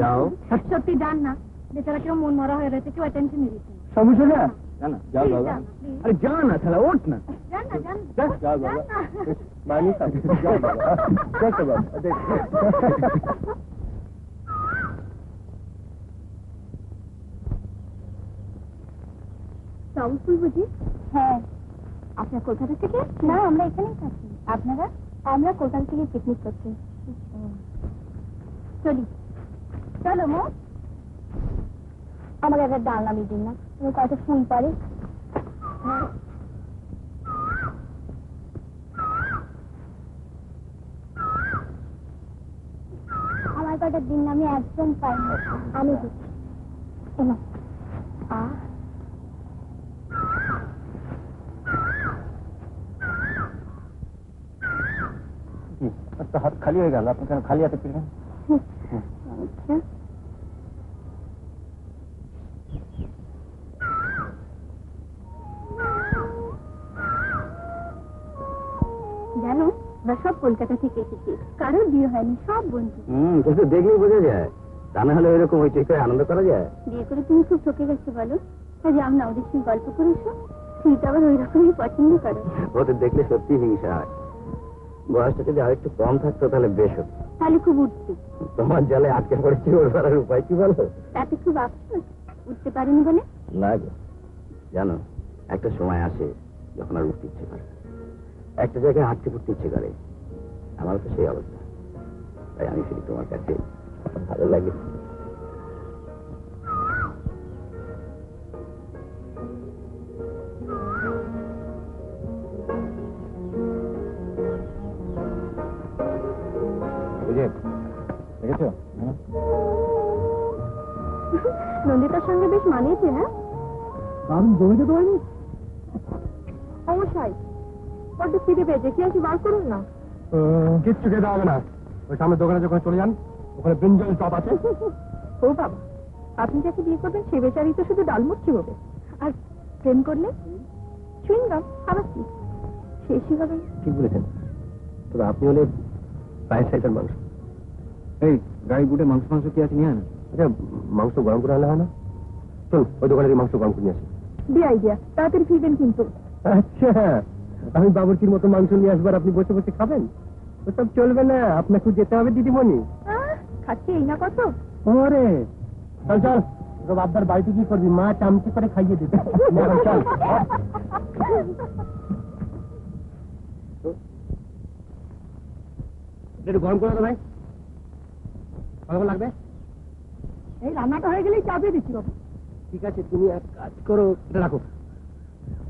Speaker 2: যাও।
Speaker 3: সত্যি যান না, বেচারা কেউ মন মরা হয়ে রয়েছে, কেউ অ্যাটেনশন দিচ্ছে না।
Speaker 1: সমস্যা না।
Speaker 2: না না, যাও বাবা। আরে যা না, তাহলে ওঠ না।
Speaker 3: যান না, যান
Speaker 1: যাও বাবা। মানি সাথে যাও বাবা। দেখো বাবা, দেখো।
Speaker 3: টগর ফুল বুঝি? হ্যাঁ। আপনার কলকাতা থেকে? না, আমরা এখানেই থাকি। আপনারা? আমরা কলকাতা থেকে পিকনিক করছি। চলি। চলো মো। আমাকে একটা ডাল নামিয়ে দিন না, তুমি কয়টা ফুল পারে। আমার কয়টা দিন আমি একদম পাই না। আমি দিচ্ছি। এলাম।
Speaker 1: তো হাত খালি হয়ে গেল, আপনি কেন খালি হাতে ফিরলেন?
Speaker 3: আচ্ছা, জানো আমরা সব কলকাতা থেকে এসেছি, কারোর বিয়ে হয়নি, সব বন্ধু।
Speaker 1: কিন্তু দেখলেই বোঝা যায়, তা না হলে এরকম হইচই করে আনন্দ করা যায়?
Speaker 3: বিয়ে করে তুমি খুব ঠকে গেছো বলো, তা যাও না ওদের সঙ্গে গল্প করেছো, তুমি তো আবার ওই রকমই পছন্দ করো।
Speaker 1: ওদের দেখলে সত্যি হিংসা হয়। বয়সটা যদি আর একটু কম থাকতো তাহলে বেশ হতো।
Speaker 3: তাহলে খুব উঠতে,
Speaker 1: তোমার জালে আটকে পড়েছি, ওর করার উপায় কি বলো?
Speaker 3: তাতে খুব আফসোস উঠতে পারেনি বলে।
Speaker 1: না গো, জানো একটা সময় আসে যখন আর উঠতে ইচ্ছে করে, একটা জায়গায় আটকে পড়তে ইচ্ছে করে। আমার তো সেই অবস্থা, তাই আমি শুধু তোমার কাছে ভালো লাগে। দেখেছো
Speaker 3: নন্দিতার সঙ্গে বেশ মানিয়েছে। হ্যাঁ,
Speaker 1: দারুণ জমিতে তো হয়নি।
Speaker 3: অবশ্যই বড্ড খিদে পেয়েছে, কি আছে বার করুন না।
Speaker 1: কিচ্ছু খেতে হবে না, ওই সামনের দোকানে যখন চলে যান ওখানে ব্রিঞ্জল চপ আছে।
Speaker 3: ও বাবা, আপনি যাকে বিয়ে করবেন সে বেচারি তো শুধু ডালমুখী হবে, আর প্রেম করলে চুইংগাম আবার কি শেষই হবে।
Speaker 1: ঠিক বলেছেন, তবে আপনি হলে রাইট সাইডের মানুষ।
Speaker 2: এই গাড়ি বুটে মাংস কি আছে নিয়ে আন।
Speaker 1: আচ্ছা, মাংস গরম করে আনলে হয় না? চল ওই দোকানের মাংস গরম করে নিয়ে আসি।
Speaker 3: দি আইডিয়া, তাড়াতাড়ি ফিরবেন কিন্তু।
Speaker 1: আচ্ছা, আমি বাবুর্চির মতো মাংস নিয়ে আসবার আপনি বসে বসে খাবেন? ওসব চলবে না, আপনাকে যেতে হবে দিদিমণি।
Speaker 3: খাচ্ছে এই না কত।
Speaker 1: ওরে চল চল, সব আব্বার বাড়িতে কি করবি, মা চামচি করে খাইয়ে দেবে। চল একটু গরম করে দেবে, কতক্ষণ লাগবে?
Speaker 3: এই রান্নাটা হয়ে গেলেই চাপিয়ে দিচ্ছি বাবু।
Speaker 1: ঠিক আছে, তুমি এক কাজ করো, এটা রাখো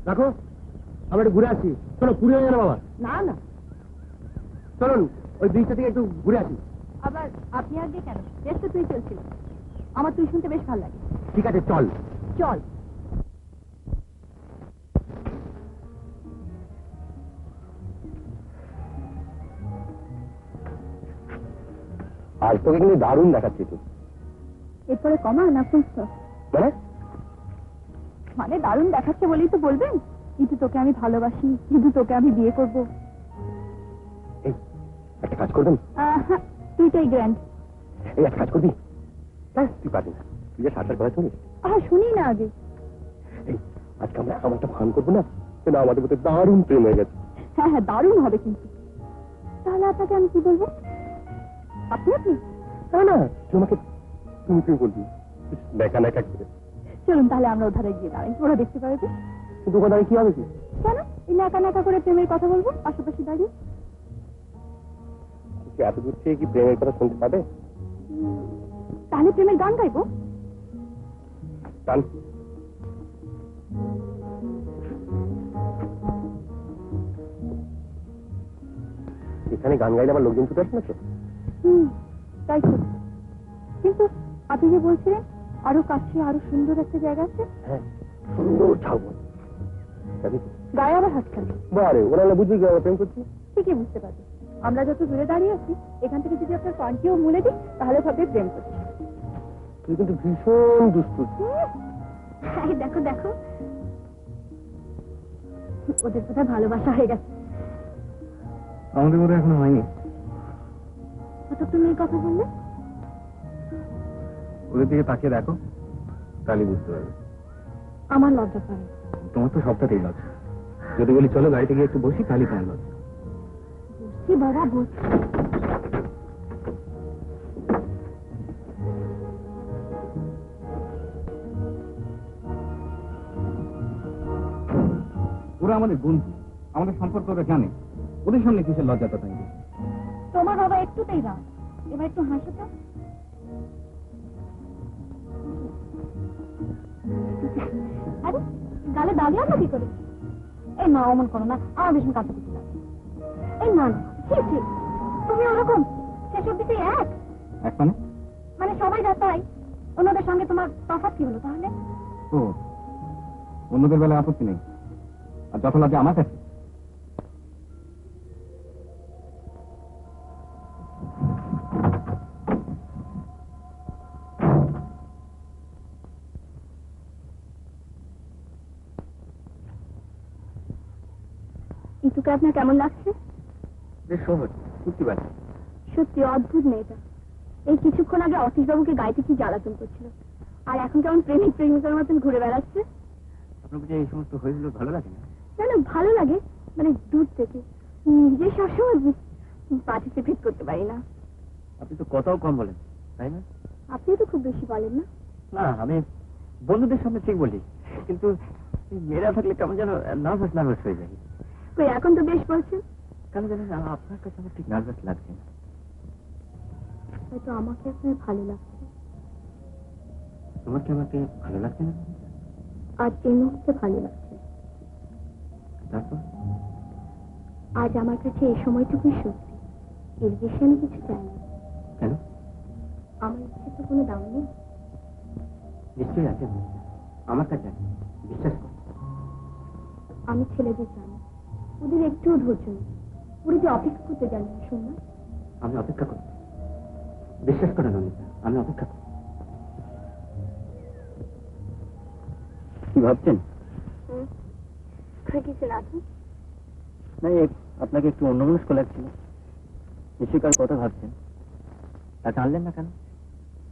Speaker 1: রাখো, আমরা একটু ঘুরে আসছি। চলো, পুরী হয়ে গেল বাবা।
Speaker 3: না না,
Speaker 1: চলুন ওই ব্রিজটা থেকে একটু ঘুরে আসি।
Speaker 3: আবার আপনি আগে কেন, বেশ তো তুই চলছিল, আমার তুই শুনতে বেশ ভালো লাগে।
Speaker 1: ঠিক আছে চল।
Speaker 3: চল।
Speaker 1: আজ তোকে কিন্তু দারুণ দেখাচ্ছি তুই।
Speaker 3: এরপরে কমা না ফুলছ,
Speaker 1: মানে
Speaker 3: মানে দারুণ দেখাচ্ছে বলেই তো বলবেন, কিন্তু তোকে আমি ভালোবাসি, কিন্তু তোকে আমি বিয়ে করবো।
Speaker 1: এই একটা কাজ করবেন?
Speaker 3: তুই তো এই গ্র্যান্ড।
Speaker 1: এই একটা কাজ করবি? হ্যাঁ, তুই পারবি না, তুই যে সাঁতার করা চলিস।
Speaker 3: শুনি না আগে।
Speaker 1: এই আজকে আমরা একটা ফান করবো না, না আমাদের মধ্যে দারুণ প্রেম হয়ে গেছে।
Speaker 3: হ্যাঁ হ্যাঁ, দারুণ হবে কিন্তু। তাহলে আপনাকে আমি কি বলবো? আপনি আপনি
Speaker 1: না না, তুই আমাকে তুমি তুই বলবি, দেখা না করে।
Speaker 3: চলুন তাহলে আমরা ওধারে গিয়ে দাঁড়াই, ওরা দেখতে পাবে তো।
Speaker 1: কিন্তু ওখানে দাঁড়িয়ে কি হবে? কি
Speaker 3: কেন এই নাকা নাকা করে প্রেমের কথা বলবো পাশাপাশি দাঁড়িয়ে?
Speaker 1: এত দূর থেকে কি প্রেমের কথা শুনতে পাবে?
Speaker 3: তাহলে প্রেমের গান গাইবো।
Speaker 1: গান? এখানে গান গাইলে আমার লোকজন ছুটে আসবে না তো?
Speaker 3: তাই তো, কিন্তু আপনি যে বলছিলেন আরো কাছে আরো সুন্দর একটা জায়গা আছে।
Speaker 1: হ্যাঁ, সুন্দর ঝাউবন।
Speaker 3: গায়ে আবার হাত খেলে
Speaker 1: বারে, ওরা বুঝবি কি প্রেম করছি?
Speaker 3: ঠিকই বুঝতে পারবে। আমরা যত দূরে দাঁড়িয়ে আছি, এখান থেকে যদি আপনার পানটিও মুলে দিই তাহলে ভাবে প্রেম করছি।
Speaker 1: তুই কিন্তু ভীষণ দুষ্টু।
Speaker 3: দেখো দেখো, ওদের কোথায় ভালোবাসা হয়ে গেছে।
Speaker 2: আমাদের মধ্যে এখনো হয়নি।
Speaker 3: কত তুমি এই কথা বললে?
Speaker 2: ওদের দিকে তাকিয়ে দেখো, তাহলে বুঝতে পারবে।
Speaker 3: আমার লজ্জা করে।
Speaker 2: তোমার তো সবটাতেই লজ্জা। যদি বলি চলো গাড়িতে গিয়ে একটু বসি, তাহলে তোমার লজ্জা।
Speaker 3: বসছি বাবা, বসছি।
Speaker 2: ওরা আমাদের বন্ধু, আমাদের সম্পর্ক ওরা জানে। ওদের সামনে কিসের লজ্জা কথা?
Speaker 3: তোমার বাবা একটুতেই রাগ, এবার একটু হাসো তো। আরে গালে দাগ লাগলো কি করে? এই মা অমন করো না, আমার ভীষণ কাঁচা কিছু লাগে। এই না না, তুমি ওরকম সেসব দিকে এক
Speaker 2: এক মানে?
Speaker 3: মানে সবাই যা তাই, অন্যদের সঙ্গে তোমার তফাৎ কি হলো তাহলে?
Speaker 2: ও, অন্যদের বেলায় আপত্তি নেই, আর যত লাগে আমার কাছে।
Speaker 3: ইতুকে আপনার কেমন লাগছে?
Speaker 2: বেশ সহজ, সত্যি পারছি।
Speaker 3: সত্যি অদ্ভুত মেয়েটা। এই কিছুক্ষণ আগে অতীশবাবুকে গাইতে কি জ্বালাতন করছিল, আর এখন কেমন প্রেমিক প্রেমিকার মতন ঘুরে বেড়াচ্ছে।
Speaker 2: আপনার বুঝে এই সমস্ত হয়েছিল ভালো লাগে না?
Speaker 3: না না, ভালো লাগে, মানে দূর থেকে। নিজে সবসময় পার্টিসিপেট করতে পারি না।
Speaker 1: আপনি তো কথাও কম বলেন, তাই না?
Speaker 3: আপনিও তো খুব বেশি বলেন না।
Speaker 1: না, আমি বন্ধুদের সামনে ঠিক বলি, কিন্তু মেয়েরা থাকলে কেমন যেন নার্ভাস হয়ে যায়।
Speaker 3: কই, এখন তো বেশ বলছেন।
Speaker 1: কেন জানেন, আপনার কাছে আমার ঠিক নার্ভাস লাগছে না।
Speaker 3: হয়তো আমাকে আপনার ভালো লাগছে।
Speaker 1: তোমার কি আমাকে ভালো লাগছে না?
Speaker 3: আজ এই মুহূর্তে ভালো লাগছে।
Speaker 1: তারপর
Speaker 3: আজ আমার কাছে এই সময়টুকুই সত্যি, এর বেশি আমি কিছু চাই না।
Speaker 1: কেন?
Speaker 3: আমার ইচ্ছে তো কোনো দাম নেই।
Speaker 1: নিশ্চয়ই আছে, আমার কাছে আছে, বিশ্বাস কর।
Speaker 3: আমি ছেলেদের জানি, ওদের একটুও ধৈর্য নেই। ওরা যে অপেক্ষা করতে জানি না, শোন না।
Speaker 1: আমি অপেক্ষা করি, বিশ্বাস করেন অনিতা, আমি অপেক্ষা করি। কি ভাবছেন?
Speaker 3: কিছু না তো।
Speaker 1: না, আপনাকে একটু অন্যমনস্ক লাগছিল, নিশ্চয়ই কার কথা ভাবছেন। তাকে আনলেন না কেন?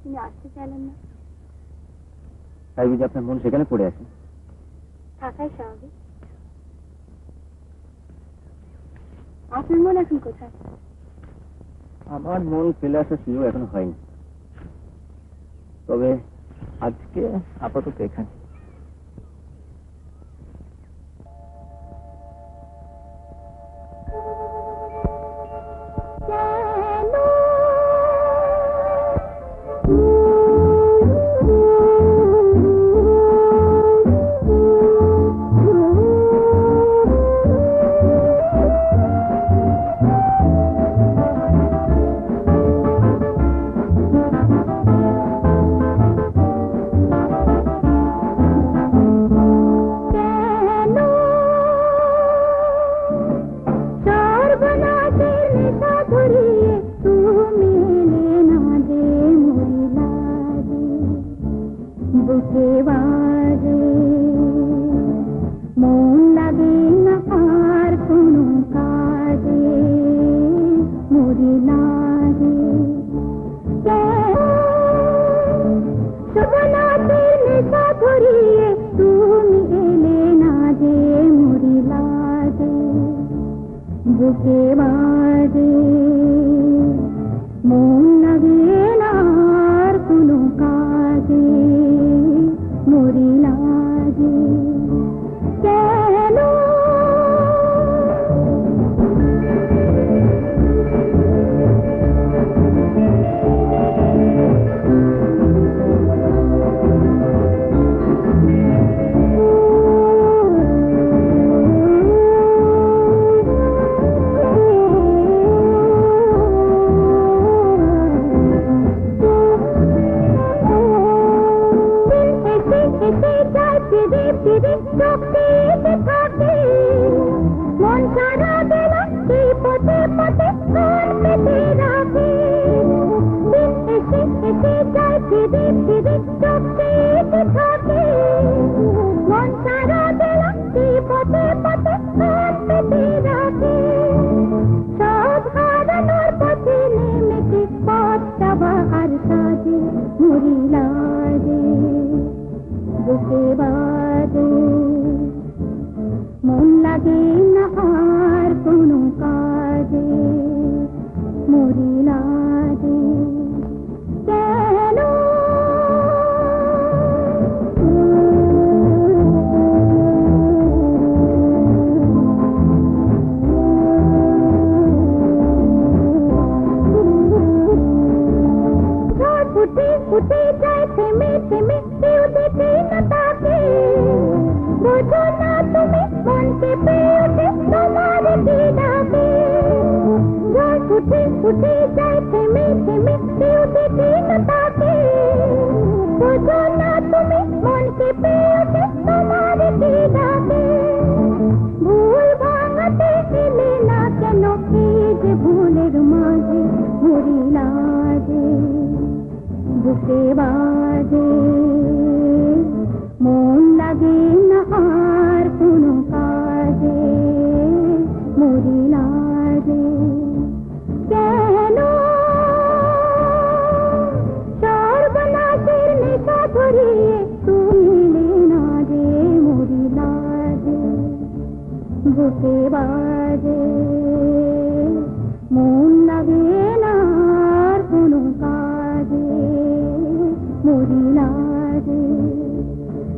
Speaker 3: তুমি আসতে চাইলেন না।
Speaker 1: তাই বুঝি আপনার মন সেখানে পড়ে আছে?
Speaker 3: থাকাই স্বাভাবিক। আপনার মন এখন কোথায়?
Speaker 1: আমার মন ফেলে আসার সুযোগ এখনো হয়নি, তবে আজকে আপাতত এখানে।
Speaker 3: उठे जाए थेमे थेमे उठे ताके বুকে বাজে মন লাগে না আর কোনো কাজে মরি লাজে কেন সর্বনাশের নেশা ধরিয়ে তুলে না যে মরি লাজে বুকে বাজে মন লাগে না আর কোনো কাজে মরি লাজে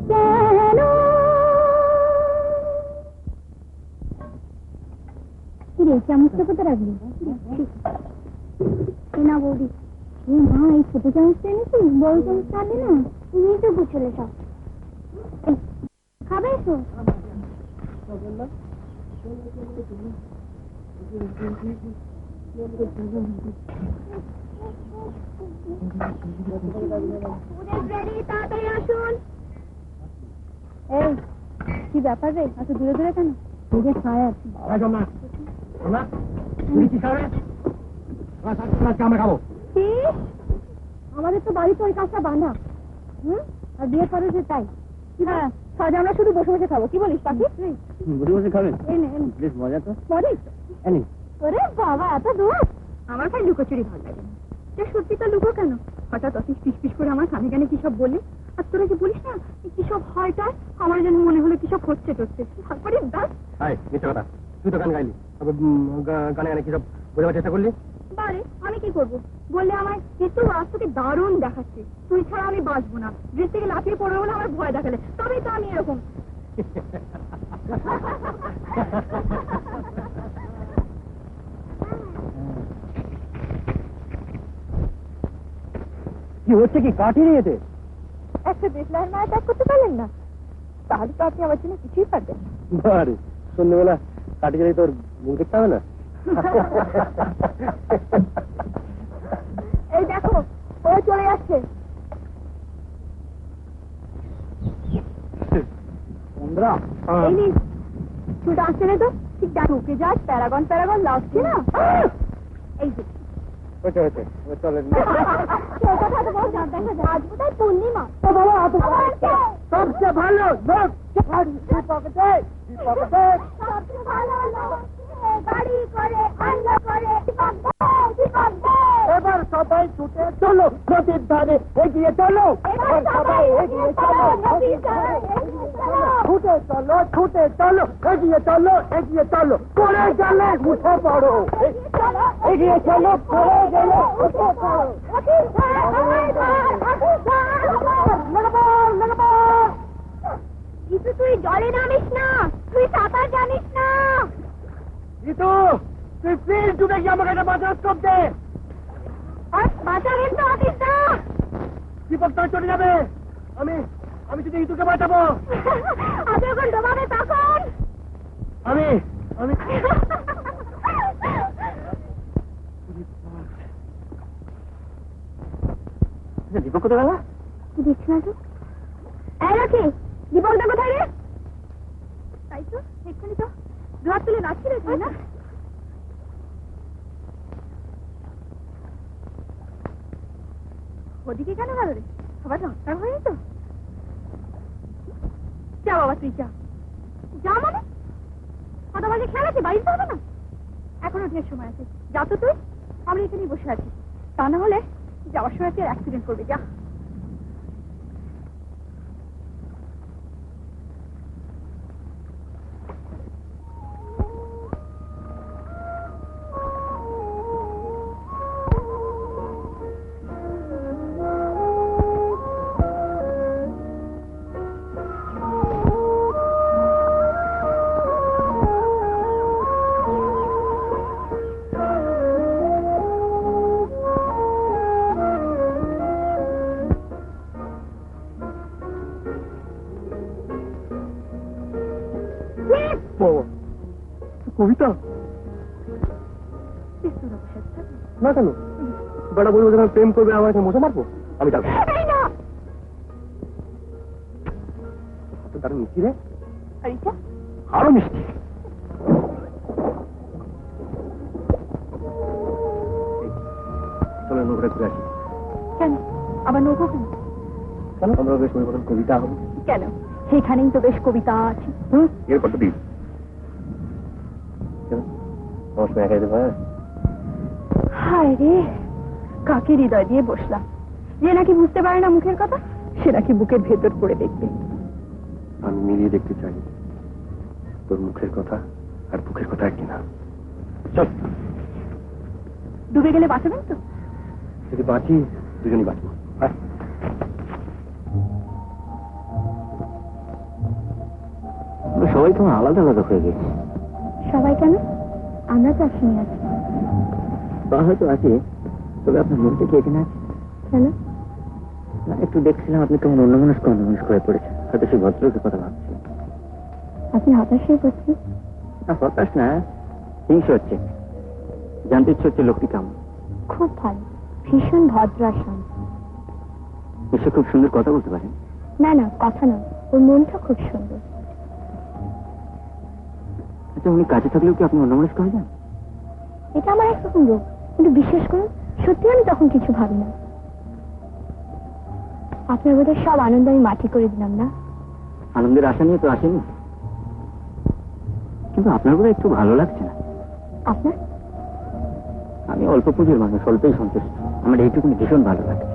Speaker 3: কেন কিরে চামচটা কোথা রাখবি না বৌদি ও মা এই ছোট চামচটা এনেছি বড় চামচটা আনলি না তুমি তো গুছলে সব খাবে তো তাড়াতাড়ি আসুন এই কি ব্যাপার রে এত দূরে দূরে কেন নিজে খায় আছি
Speaker 1: আমরা খাবো
Speaker 3: আমাদের তো বাড়িতে ওই কাজটা বাঁধা আর বিয়ে করে যে তাই হ্যাঁ আজ আমরা শুধু বসে বসে খাবো কি বলিস পাখি
Speaker 1: বসে বসে খাবেন
Speaker 3: এনে
Speaker 1: বেশ মজা তো
Speaker 3: মরিস
Speaker 1: এনি
Speaker 3: ওরে বাবা এত দূর আমার ভাই লুকোচুরি ভালো লাগে না সত্যি তো লুকো কেন হঠাৎ অফিস পিস পিস করে আমার কানে কানে কি সব বলি আর তোরা যে বলিস না কি সব হয় তার আমার যেন মনে হলো কি সব হচ্ছে টচ্ছে তারপরে দাস
Speaker 1: মিথ্যে কথা তুই তো গান গাইলি তবে গানে গানে কি সব বোঝাবার চেষ্টা করলি
Speaker 3: বারে আমি কি করব বললে আমায় কিন্তু আজ তোকে দারুণ দেখাচ্ছে তুই ছাড়া আমি বাঁচবো না ড্রেস থেকে লাফিয়ে পড়বে বলে আমার ভয় দেখালে তবেই তো আমি এরকম
Speaker 1: কি হচ্ছে কি কাঠি নিয়ে এতে
Speaker 3: একটা দেশলাইয়ের মায়া ত্যাগ করতে পারলেন না তাহলে তো আপনি আমার জন্য কিছুই পারবেন
Speaker 1: আরে সন্ধ্যেবেলা কাঠি গেলে তোর মুখ দেখতে হবে না
Speaker 3: এই দেখো ও চলে যাচ্ছে এই নিন চুলটা আসছে না তো ঠিক ঢুকে যাস প্যারাগন প্যারাগন লাগছে না এই যে
Speaker 1: চলেন
Speaker 3: আজ বোধহয় পূর্ণিমা
Speaker 1: সবচেয়ে ভালো লোক
Speaker 3: সবচেয়ে ভালো লোক গাড়ি করে আন্না করে
Speaker 1: এবার সবাই ছুটে চলো নদীর ধারে এগিয়ে চলো
Speaker 3: এবার সবাই এগিয়ে চলো নদীর ধারে
Speaker 1: ছুটে চলো এগিয়ে চলো পড়ে গেলে উঠে পড়ো এগিয়ে চলো পড়ে গেলে উঠে পড়ো
Speaker 3: কিন্তু তুই জলে নামিস না তুই সাঁতার জানিস না
Speaker 1: জিতু তুই প্লিজ ডুবে গিয়ে আমাকে একটা বাজার স্টোভ দে
Speaker 3: আর বাঁচাবেন তো আদিস না
Speaker 1: দীপক তার চলে যাবে আমি শুধু ইতুকে বাঁচাবো
Speaker 3: আপনি এখন ডোবাবে তখন
Speaker 1: আমি দীপক কোথায় গেল
Speaker 3: দেখছি না তো এই রাখি দীপকটা কোথায় রে তাই তো এখানে তো দুহাত তুলে রাখছি রে তাই না ওদিকে কেন গেল রে সবাই হত্যা হয়ে তো যা বাবা তুই যা মানে কত বাজে খেলা আছে বাড়িতে হবে না এখনো ঢের সময় আছে যা তো তুই আমি এখানেই বসে আছি তা না হলে যাওয়ার সময় তুই অ্যাক্সিডেন্ট করবে যা
Speaker 1: কবিতা না কেন বেটা বলবো যখন প্রেম করবে আমাকে মশা মারবো আমি যাবো দারুণ মিষ্টি রে আরো মিষ্টি চলো নৌকা ঘুরে আসি
Speaker 3: কেন আবার নৌকো কেন?
Speaker 1: কেন আমরা বেশ পরিবর্তন কবিতা হবে
Speaker 3: কেন? সেখানেই তো বেশ কবিতা আছে।
Speaker 1: এর কত দিন তোমার সঙ্গে একাই দেবো।
Speaker 3: হায় রে, কাকে হৃদয় দিয়ে বসলাম। যে নাকি বুঝতে পারে না মুখের কথা, সে নাকি বুকের ভেতর করে দেখবে।
Speaker 1: আমি মিলিয়ে দেখতে চাই তোর মুখের কথা আর বুকের কথা কিনা। চল,
Speaker 3: ডুবে গেলে বাঁচাবেন তো?
Speaker 1: যদি বাঁচি দুজনই বাঁচবো। সবাই তোমার আলাদা আলাদা হয়ে গেছে।
Speaker 3: সবাই কেন? আমরা তো আসিনি আছি।
Speaker 2: তা হয়তো আছে, তবে আপনার মনটা কি এখানে আছে?
Speaker 3: কেন?
Speaker 2: না, একটু দেখছিলাম আপনি কেমন অন্যমনস্ক হয়ে পড়েছেন। হয়তো সেই ভদ্রলোকের কথা ভাবছেন।
Speaker 3: আপনি হতাশ হয়ে পড়ছেন?
Speaker 2: না, হতাশ না, হিংসে হচ্ছে। জানতে ইচ্ছে হচ্ছে লোকটি কেমন।
Speaker 3: খুব ভালো, ভীষণ ভদ্র আর শান্ত।
Speaker 2: নিশ্চয় খুব সুন্দর কথা বলতে পারেন।
Speaker 3: না না, কথা না, ওর মনটা খুব সুন্দর।
Speaker 2: আচ্ছা, উনি কাছে থাকলেও কি আপনি অন্যমনস্ক হয়ে যান?
Speaker 3: এটা আমার একরকম রোগ, কিন্তু বিশ্বাস করুন সত্যি আমি তখন কিছু ভাবি না। আপনার বোধহয় সব আনন্দ আমি মাটি করে দিলাম না?
Speaker 2: আনন্দের আশা নিয়ে তো আসেনি, কিন্তু আপনার বোধহয় একটু ভালো লাগছে না।
Speaker 3: আপনার?
Speaker 2: আমি অল্প পুঁজির মানুষ, অল্পই সন্তুষ্ট। আমার এইটুকুনি ভীষণ ভালো লাগছে।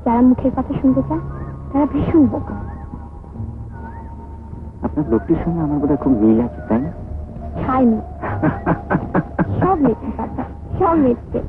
Speaker 3: যারা মুখের কথা শুনতে চায় তারা ভীষণ বোকা।
Speaker 2: আপনার লোকটির সঙ্গে আমার বোধহয় খুব মিল আছে, তাই না?
Speaker 3: ছাই নেই, সব মিথ্যে কথা, সব মিথ্যে।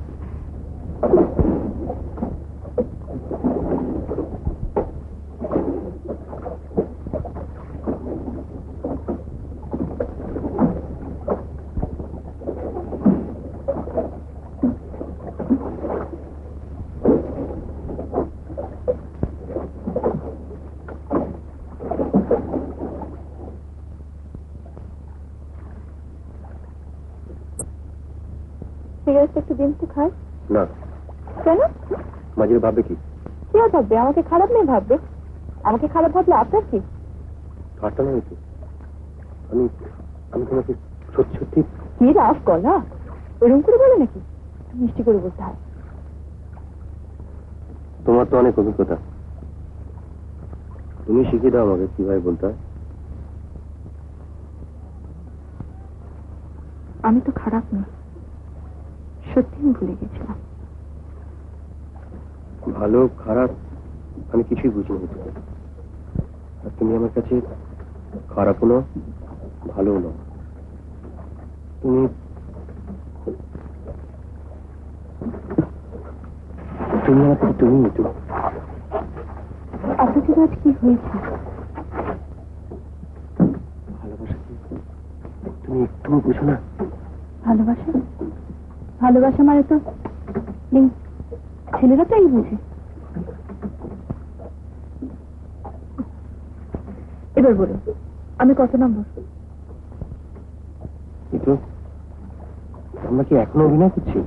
Speaker 3: সিগারেট একটু দিন তো খাই।
Speaker 1: না,
Speaker 3: কেন?
Speaker 1: মাঝে ভাববে কি?
Speaker 3: কে ভাববে? আমাকে খারাপ নেই ভাববে। আমাকে খারাপ ভাবলে আপনার কি?
Speaker 1: ঠাট্টা নয় তো। আমি আমি তোমাকে সত্যি সত্যি।
Speaker 3: কি রাফ গলা, এরকম করে বলে নাকি? মিষ্টি করে বলতে হয়।
Speaker 1: তোমার তো অনেক অভিজ্ঞতা, তুমি শিখিয়ে দাও আমাকে কিভাবে বলতে হয়।
Speaker 3: আমি তো খারাপ নই, সত্যি আমি ভুলে গেছিলাম।
Speaker 1: ভালো খারাপ আমি কিছুই বুঝিনি, আর তুমি আমার কাছে খারাপও নও ভালোও নও। তুমি তুমি আমার কাছে তুমি
Speaker 3: অথচ আজ কি হয়েছে?
Speaker 1: ভালোবাসা কি তুমি একটুও বুঝো না?
Speaker 3: ভালোবাসা? ভালোবাসা মানে তো ছেলেরা তো এই বুঝে। এবার বলুন, আমি কত নম্বর?
Speaker 1: কিন্তু আমরা কি এখনো অভিনয় করছি?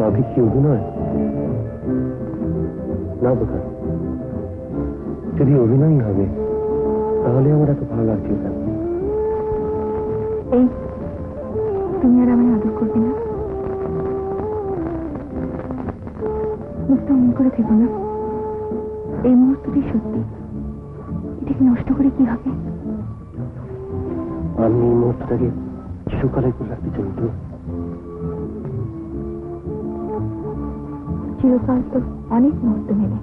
Speaker 1: সবই কি অভিনয়? না বোধ, যদি অভিনয় হবে তাহলে আমার এত ভালো লাগছে কেন?
Speaker 3: এই তুমি আর আমায় আদর করবে না? মুখটা মন করে থেকো না। এই মুহূর্তটি সত্যি, এটাকে নষ্ট করে কি হবে?
Speaker 1: আমি এই মুহূর্তটাকে চিরকালে করে রাখতে চাই। তো
Speaker 3: চিরকাল তো অনেক মুহূর্ত মেলে,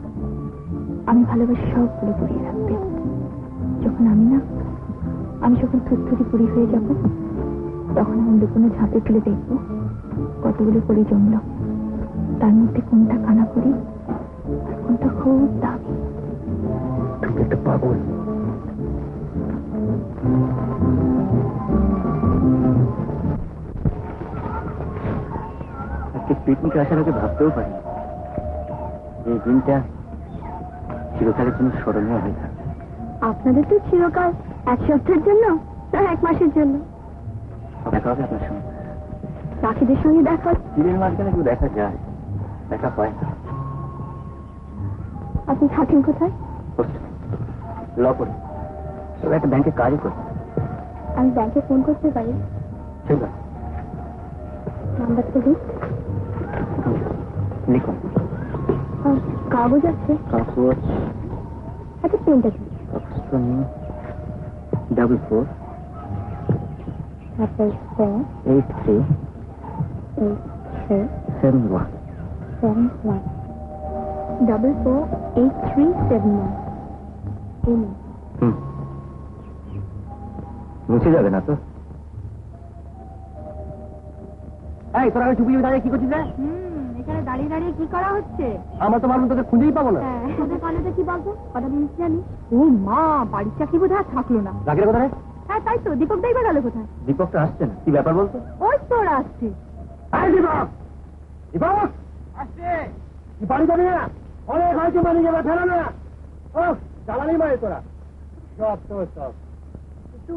Speaker 3: আমি ভালোবাসি সবগুলো পুড়িয়ে রাখতে। যখন আমি যখন থুরথুরি পুরি হয়ে যাব, তখন আমি লুকোনো ঝাঁপে ফেলে দেখবো কতগুলো পরি জমল, তার মধ্যে কোনটা কানা করি আর কোনটা খুব দামি।
Speaker 1: তুমি একটা পাগল। আজকে পিকনিকে আসার আগে ভাবতেও পারি এই দিনটা চিরকালের জন্য স্মরণীয় হয়ে থাকবে।
Speaker 3: আপনাদের তো চিরকাল এক সপ্তাহের জন্য, না 1 মাসের জন্য।
Speaker 1: দেখা হবে আপনার সঙ্গে।
Speaker 3: রাখিদের সঙ্গে দেখা?
Speaker 1: দিনের মাঝখানে কেউ দেখা যায়, দেখা হয় না।
Speaker 3: আপনি থাকেন কোথায়?
Speaker 1: ল করে তবে একটা ব্যাংকে কাজও করি।
Speaker 3: আমি ব্যাংকে ফোন করতে পারি?
Speaker 1: ঠিক আছে,
Speaker 3: নাম্বারটা দিন।
Speaker 1: লিখুন।
Speaker 3: কাগজ আছে?
Speaker 1: কাগজ
Speaker 3: আচ্ছা, পেনটা দিন।
Speaker 1: 44
Speaker 3: তারপর
Speaker 1: 83 71
Speaker 3: 71 448371।
Speaker 1: মুছে যাবে না তো? এই তোরা চুপি দাঁড়িয়ে কি করছিস?
Speaker 3: এখানে দাঁড়িয়ে দাঁড়িয়ে কি করা হচ্ছে?
Speaker 1: আমার তো ভাবলাম তোকে খুঁজেই পাবো না।
Speaker 3: তোদের কলেজে কি বলবো? কটা জিনিস জানি। ও মা, বাড়ির চাকরি বোধ হয় থাকলো না।
Speaker 1: রাখের কোথায়?
Speaker 3: হ্যাঁ তাই তো, দীপক দাই বা গেল কোথায়?
Speaker 1: দীপকটা আসছে না, কি ব্যাপার বলতো?
Speaker 3: ওই তো ওরা আসছে।
Speaker 1: দীপক, দীপক আসছে। কি বাড়ি যাবি না? অনেক হয়েছে, বাড়ি যাবে, ফেলো না। ও জ্বালানি মারে তোরা সব তো সব।
Speaker 3: কিন্তু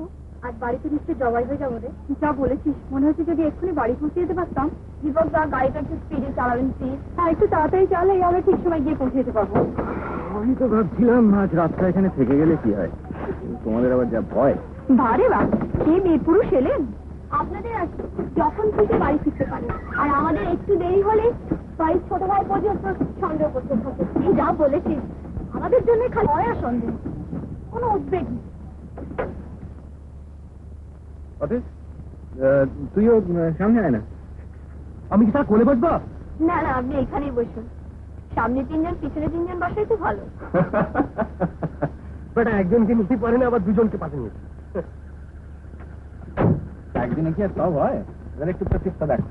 Speaker 3: আজ বাড়িতে নিশ্চয় জবাই হয়ে যাবো রে। যা বলেছিস, মনে হচ্ছে যদি এক্ষুনি বাড়ি পৌঁছে যেতে পারতাম। দীপক দা, গাড়িটা একটু স্পিডে চালাবেন প্লিজ। হ্যাঁ, একটু তাড়াতাড়ি চালাই, আমরা ঠিক সময় গিয়ে পৌঁছে যেতে পারবো।
Speaker 2: আমি তো ভাবছিলাম আজ রাতটা এখানে থেকে গেলে কি হয়, তোমাদের আবার যা ভয়।
Speaker 3: বারে বা, কে মেয়ে পুরুষ এলেন? আপনাদের আছে, যখন খুশি বাড়ি ফিরতে পারে, আর আমাদের একটু দেরি হলে বাড়ির ছোট ভাই পর্যন্ত সন্দেহ করতে থাকে। এই যা বলেছিস, আমাদের জন্য খালি ভয় আর সন্দেহ, কোনো উদ্বেগ নেই।
Speaker 2: অতীশ, তুইও সামনে আয় না।
Speaker 1: আমি কি তার কোলে বসবো?
Speaker 3: না না, আপনি এখানেই বসুন। সামনে 3 জন, পিছনে 3 জন বসাই তো ভালো।
Speaker 1: বেটা একজনকে নিতে পারে না, আবার দুজনকে পাশে নিয়েছে।
Speaker 2: একদিনে কি আর সব হয়? এবার একটু প্রতিষ্ঠা দেখ।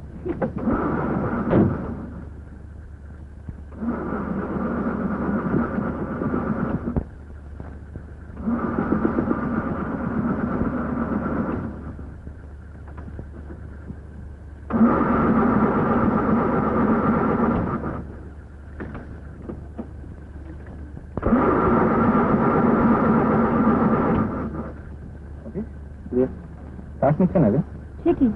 Speaker 2: শ্বাস নিচ্ছে না রে?
Speaker 3: সে কি?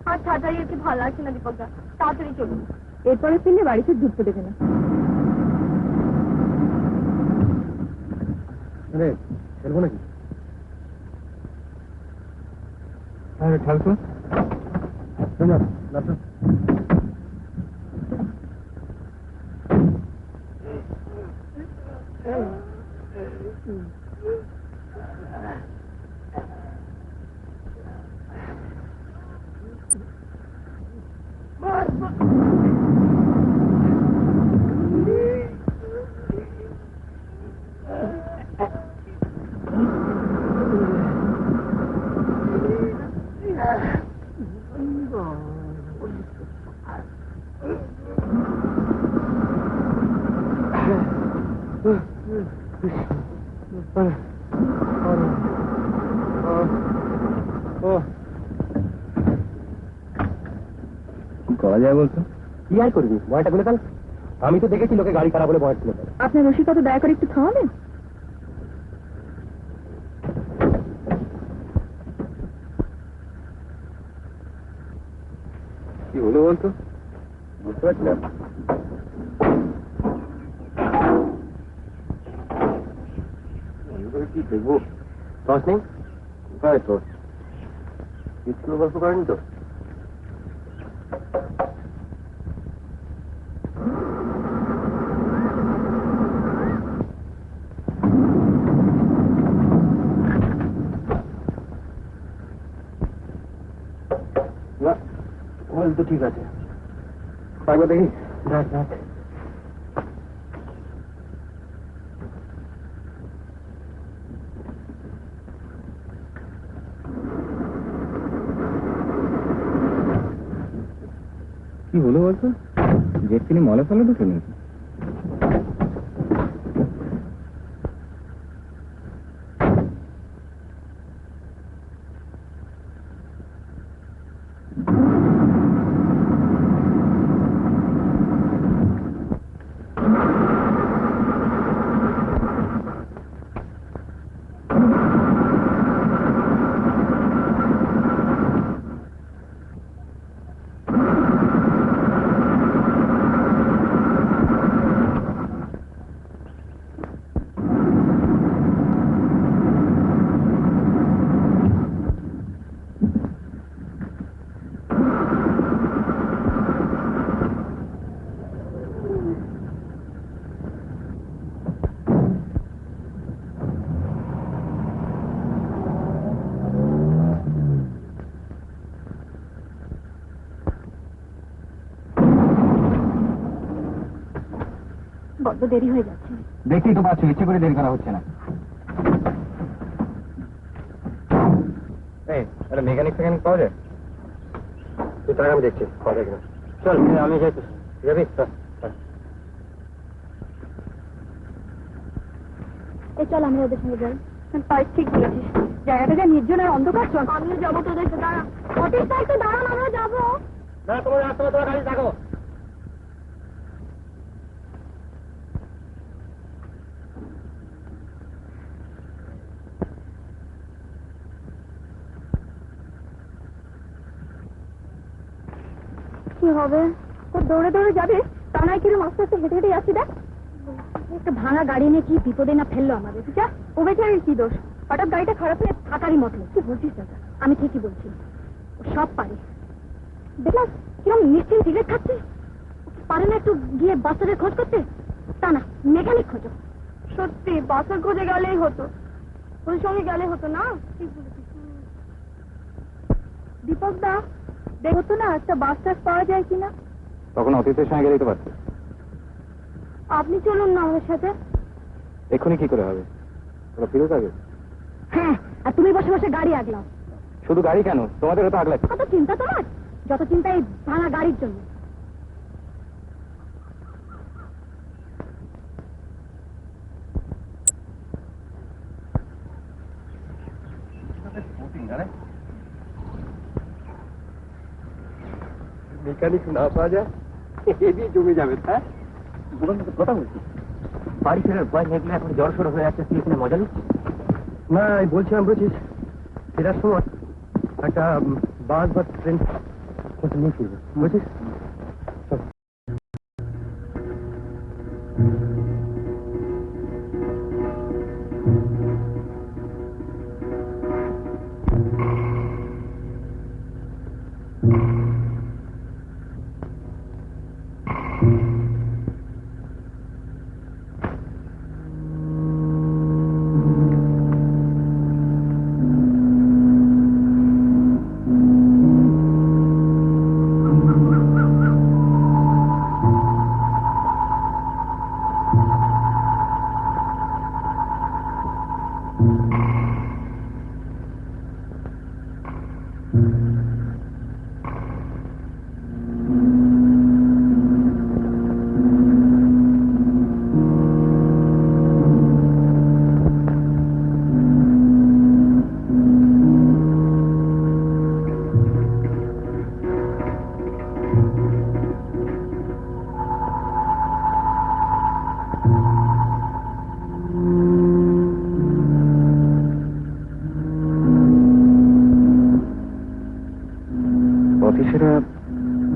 Speaker 3: আর তাড়াতাড়ি আর কি ভালো লাগছে না দীপক দা, তাড়াতাড়ি চলুন। এরপরে ফিরলে বাড়িতে ঢুকতে দেবে না।
Speaker 1: আরে খেলবো নাকি?
Speaker 2: হ্যাঁ খেলতো। করা যায় বলতো?
Speaker 1: কি আর করবি, বয়টা খুলে ফেল। আমি তো দেখেছি লোকে গাড়ি খারাপ বলে বয় খুলে ফেলে।
Speaker 3: আপনার রসিকতা দয়া করে একটু থামাবেন?
Speaker 2: কি হলো বলতো?
Speaker 1: বুঝতে পারছি না। কি দেখবো? টস নেই? কোথায় টস? স্কুলে গল্প করেনি তো? না, ওয়েল তো ঠিক আছে। পারবো দেখি। রাখ রাখ।
Speaker 2: কি হলো বলতো? জেট কিনে মলে ফলে ঢুকে নাকি?
Speaker 3: বড্ড দেরি হয়ে যাচ্ছে।
Speaker 2: দেখতেই তো পাচ্ছ, ইচ্ছে করে দেরি করা হচ্ছে না। মেকানিক ফেকানিক পাওয়া যায়?
Speaker 1: তুই তার আমি দেখছি পাওয়া যায় কিনা। চল আমি যাই। যাবি?
Speaker 3: এই চল আমরা ওদের সঙ্গে যাই। তাই ঠিক বলেছিস, জায়গাটা যা নির্জন আর অন্ধকার। চল আমিও যাবো তোদের সাথে। দাঁড়া অটিস, তাই তো দাঁড়ান, আমরা যাবো।
Speaker 1: না, তোমার রাস্তা তোমার গাড়ি থাকো।
Speaker 3: কি হবে? তোর দৌড়ে দৌড়ে যাবে, তা নয় কিরম আস্তে আস্তে হেঁটে হেঁটে যাচ্ছি। দেখ একটা ভাঙা গাড়ি নিয়ে কি বিপদে না ফেললো আমাদের। যা, ও বেচারির কি দোষ? হঠাৎ গাড়িটা খারাপ হয়ে থাকারই মতো। কি বলছিস দাদা? আমি ঠিকই বলছি, ও সব পারে। দেখলাম কিরম নিশ্চয়ই সিগারেট খাচ্ছে। পারে না একটু গিয়ে বাচ্চাদের খোঁজ করতে? তা না, মেকানিক খোঁজো। সত্যি বাচ্চার খোঁজে গেলেই হতো, ওর সঙ্গে গেলে হতো না। ঠিক বলেছিস। দীপক দা, দেখো না একটা বাস টাস পাওয়া যায় কিনা।
Speaker 2: তখন অতীতের সঙ্গে গেলেই তো পারছে।
Speaker 3: আপনি চলুন না আমাদের সাথে।
Speaker 2: এক্ষুনি কি করে হবে? ওরা ফিরত আগে।
Speaker 3: হ্যাঁ, আর তুমি বসে বসে গাড়ি আগলাও।
Speaker 2: শুধু গাড়ি কেন, তোমাদেরও তো আগলাচ্ছে।
Speaker 3: কত চিন্তা তোমার, যত চিন্তা এই ভাঙা গাড়ির জন্য।
Speaker 1: মেকানিক না পাওয়া যায়, হেভি জমে যাবে। হ্যাঁ, কথা বলছি। বাড়ি ফেরার ভয় নেই, এখন জ্বর সড় হয়ে যাচ্ছে। তুই এখানে মজা নিচ্ছিস? না, বলছিলাম বুঝছিস, ফেরার সময় একটা বাস বা ট্রেন নিয়ে ফিরবো, বুঝছিস?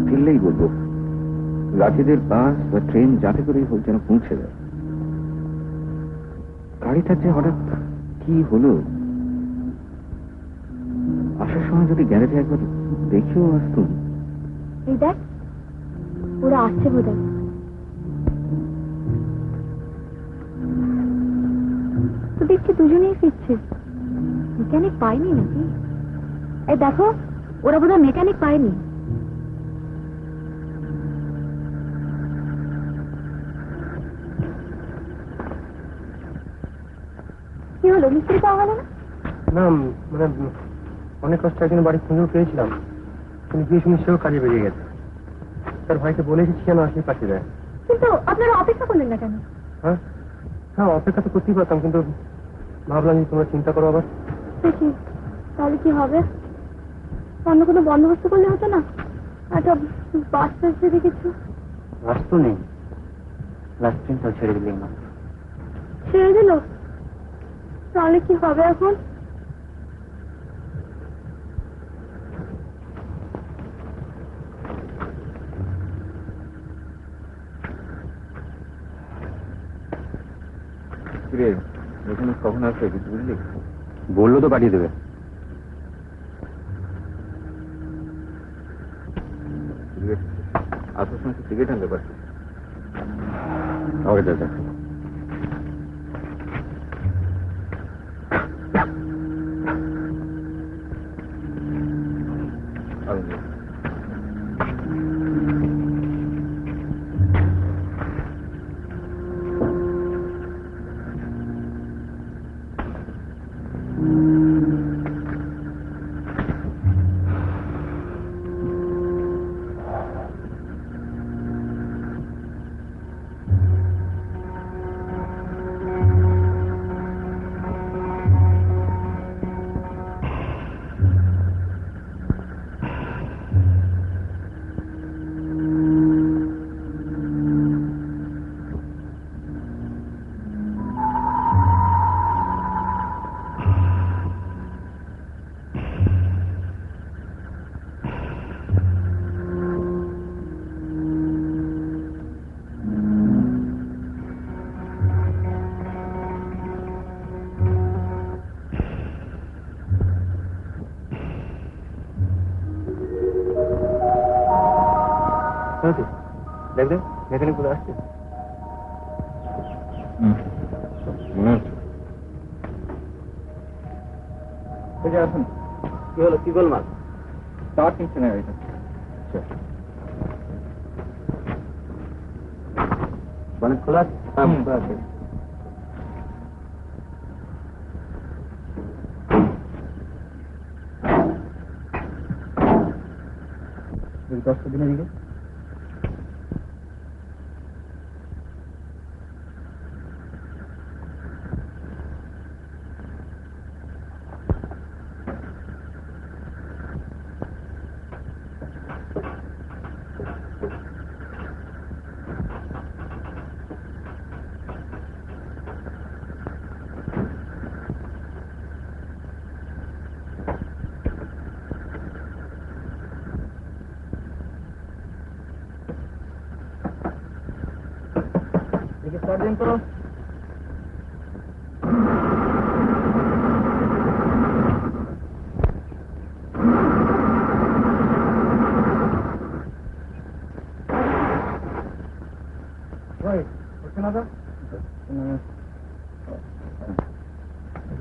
Speaker 2: ফিরলেই বলবো। রাখিদের বাস বা ট্রেন যাতে করেই হোক যেন পৌঁছে দেয়। গাড়িটার যে হঠাৎ কি হলো, আসার সময় যদি গ্যারেজে একবার দেখেও আসতুম।
Speaker 3: এই দেখ, ওরা আসছে বোধহয়। তো দেখছি দুজনেই ফিরছে। মেকানিক পায়নি নাকি? এই দেখো, ওরা বোধহয় মেকানিক পায়নি। কি হলো, মিস্ত্রি পাওয়া গেল না?
Speaker 1: না, মানে অনেক কষ্ট একদিন বাড়ি খুঁজেও পেয়েছিলাম, কিন্তু গিয়ে শুনি সেও কাজে বেরিয়ে গেছে। তার ভাইকে বলে এসেছি যেন আসলে পাঠিয়ে দেয়।
Speaker 3: কিন্তু আপনারা অপেক্ষা করলেন না কেন?
Speaker 1: হ্যাঁ হ্যাঁ, অপেক্ষা তো করতেই পারতাম, কিন্তু ভাবলাম যে তোমরা চিন্তা করো আবার।
Speaker 3: দেখি তাহলে কি হবে? অন্য কোনো বন্দোবস্ত করলে হতো না? একটা বাস টাস যদি কিছু।
Speaker 1: বাস তো নেই, লাস্ট ট্রেনটাও ছেড়ে দিলেই না।
Speaker 3: ছেড়ে দিল? তাহলে কি হবে এখন?
Speaker 2: এখানে কখন আসবে কিছু বুঝলি?
Speaker 1: বললো তো পাঠিয়ে দেবে।
Speaker 2: আসার সময় টিকিট আনতে পারছিস?
Speaker 1: ওকে দাদা। দেখ দেখ, মেকানিক বলে আসছে।
Speaker 2: মনে হচ্ছে। আসুন।
Speaker 1: কি হলো, কি গোলমাল?
Speaker 2: স্টার্ট নিচ্ছে না গাড়িটা।
Speaker 1: বনেট খোলা আছে?
Speaker 2: হ্যাঁ, খোলা আছে।
Speaker 1: দশটা দিনের দিকে স্টার্ট দিন তো। হচ্ছে না তো?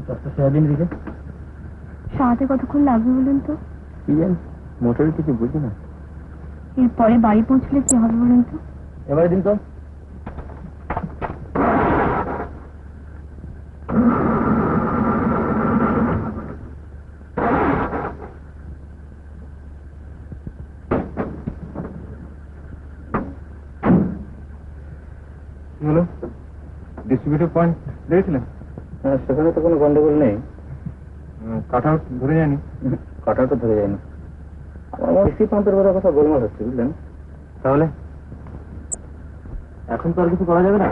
Speaker 1: দশটা সারাদিন দিকে
Speaker 3: সারাতে কতক্ষণ লাগবে বলুন তো?
Speaker 1: কি জানি, মোটরের কিছু বুঝি না।
Speaker 3: এরপরে বাড়ি পৌঁছলে কি হবে বলুন তো?
Speaker 1: এবারে দিন তো।
Speaker 2: হলো ডিস্ট্রিবিউটর পয়েন্ট দেখেছিলেন?
Speaker 1: সেখানে তো কোনো গন্ডগোল নেই।
Speaker 2: কাটা ধরে যায়নি?
Speaker 1: কাটাও তো ধরে যায়নি। আমার এসি পাম্পের বড় কথা গোলমাল হচ্ছে, বুঝলেন? তাহলে এখন তো আর কিছু করা যাবে না,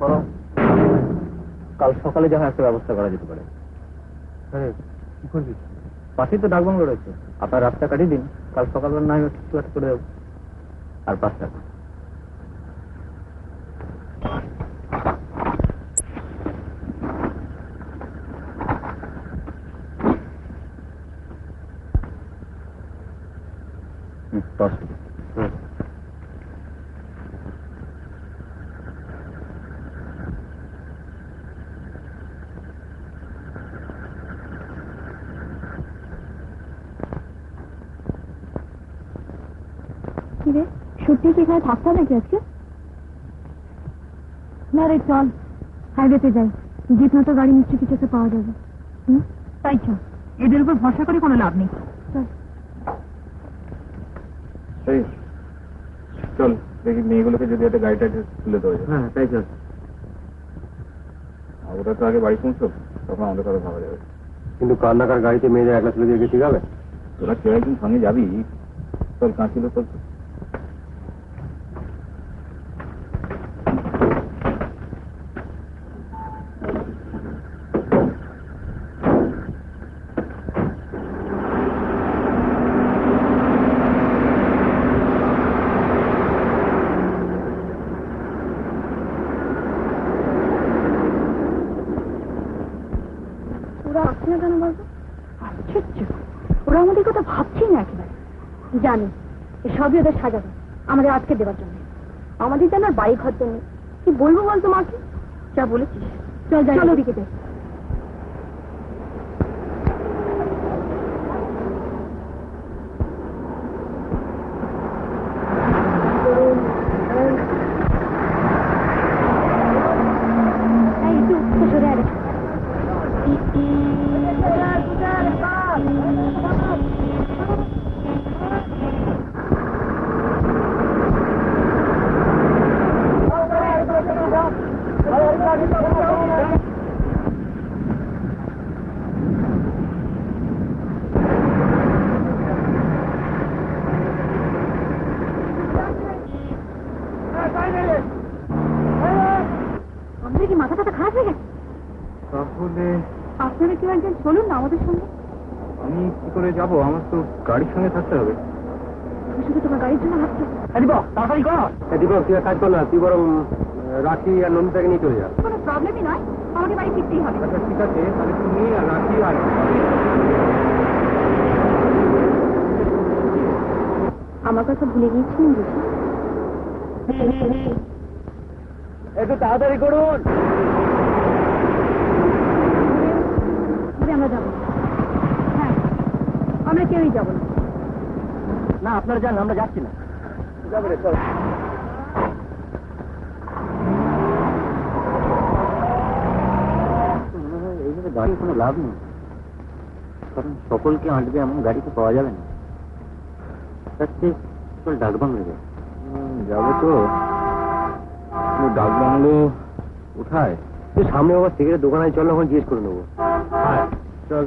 Speaker 1: বরং কাল সকালে যা হয় একটা ব্যবস্থা করা যেতে পারে। কি করবি? পাশেই তো ডাকবাংলো রয়েছে, আপনার রাস্তা কাটিয়ে দিন, কাল সকালবেলা না আমি কিছু একটা করে দেবো। আর 5 টাকা।
Speaker 3: কি রে, সত্যি কি এখানে থাকতে হবে নাকি আজকে? না রে, চল হাইওয়েতে যাই, জিত না তো গাড়ি নিশ্চয়ই কিছু একটা পাওয়া যাবে। তাই চল, এদের উপর ভরসা করে কোনো লাভ নেই। চল
Speaker 2: চল দেখি মেয়েগুলোকে যদি একটা গাড়িটা তুলে দেওয়া যায়।
Speaker 1: হ্যাঁ তাই চল।
Speaker 2: ওরা তো আগে বাড়ি পৌঁছো, তখন আমাদের কথা ভাবা যাবে।
Speaker 1: কিন্তু কান্নাকার গাড়িতে মেয়েদের একলা তুলে দিয়ে গেছি যাবে?
Speaker 2: তোরা কেউ একদিন সঙ্গে যাবি। চল কাঁচিল চল।
Speaker 3: ওরা আসছে না কেন বলতো? আশ্চর্য, ওরা আমাদের কথা ভাবছেই না একেবারে। জানি সবই ওদের সাজাবে আমাদের আজকে দেওয়ার জন্য। আমাদের যেন আর বাড়ি ঘর তো নেই, কি বলবো বলতো মাকে? যা বলেছিস, চল যাই, চলো দিকে যাই। আমাদের কি মাথা টাথা খারাপ হয়ে গেছে?
Speaker 2: তাহলে
Speaker 3: আপনারা কেউ একজন চলুন না আমাদের সঙ্গে।
Speaker 2: আমি কি করে যাব? আমার তো গাড়ির সঙ্গে থাকতে হবে।
Speaker 3: আমি শুধু তোমার গাড়ির জন্য ভাবছি।
Speaker 1: দীপক তাড়াতাড়ি কর। দীপক তুই এক কাজ কর না, তুই বরং রাখি আর নন্দিতাকে নিয়ে চলে যা।
Speaker 3: কোনো প্রবলেমই নয়, আমাকে বাড়ি ফিরতেই হবে।
Speaker 2: আচ্ছা ঠিক আছে, তাহলে তুমি আর রাখি আর
Speaker 3: আমার কথা ভুলে গিয়েছিলেন বুঝি?
Speaker 1: একটু তাড়াতাড়ি করুন।
Speaker 3: আমরা যাবো। হ্যাঁ, আমরা কেউই যাবো না।
Speaker 1: না আপনারা যান, আমরা যাচ্ছি না। যাবে রে, চল। মনে হয় এইভাবে দাঁড়িয়ে কোনো লাভ নেই, কারণ সকলকে আঁটবে এমন গাড়ি তো পাওয়া যাবে না। তার চেয়ে চল ডাক বাংলা যাবে।
Speaker 2: যাবো তো, ডাক বাংলো কোথায়?
Speaker 1: তুই সামনে আবার সিগারেট দোকানে চল, ওখানে জিজ্ঞেস করে নেবো।
Speaker 2: হ্যাঁ চল।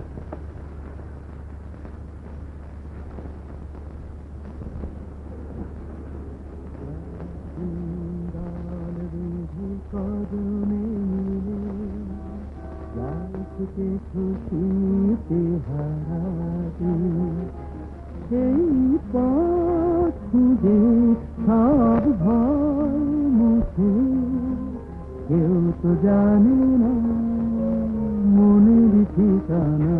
Speaker 1: সেই পথ খুঁজে সব ভয় মুছে, কেউ তো জানে না মনের ঠিকানা।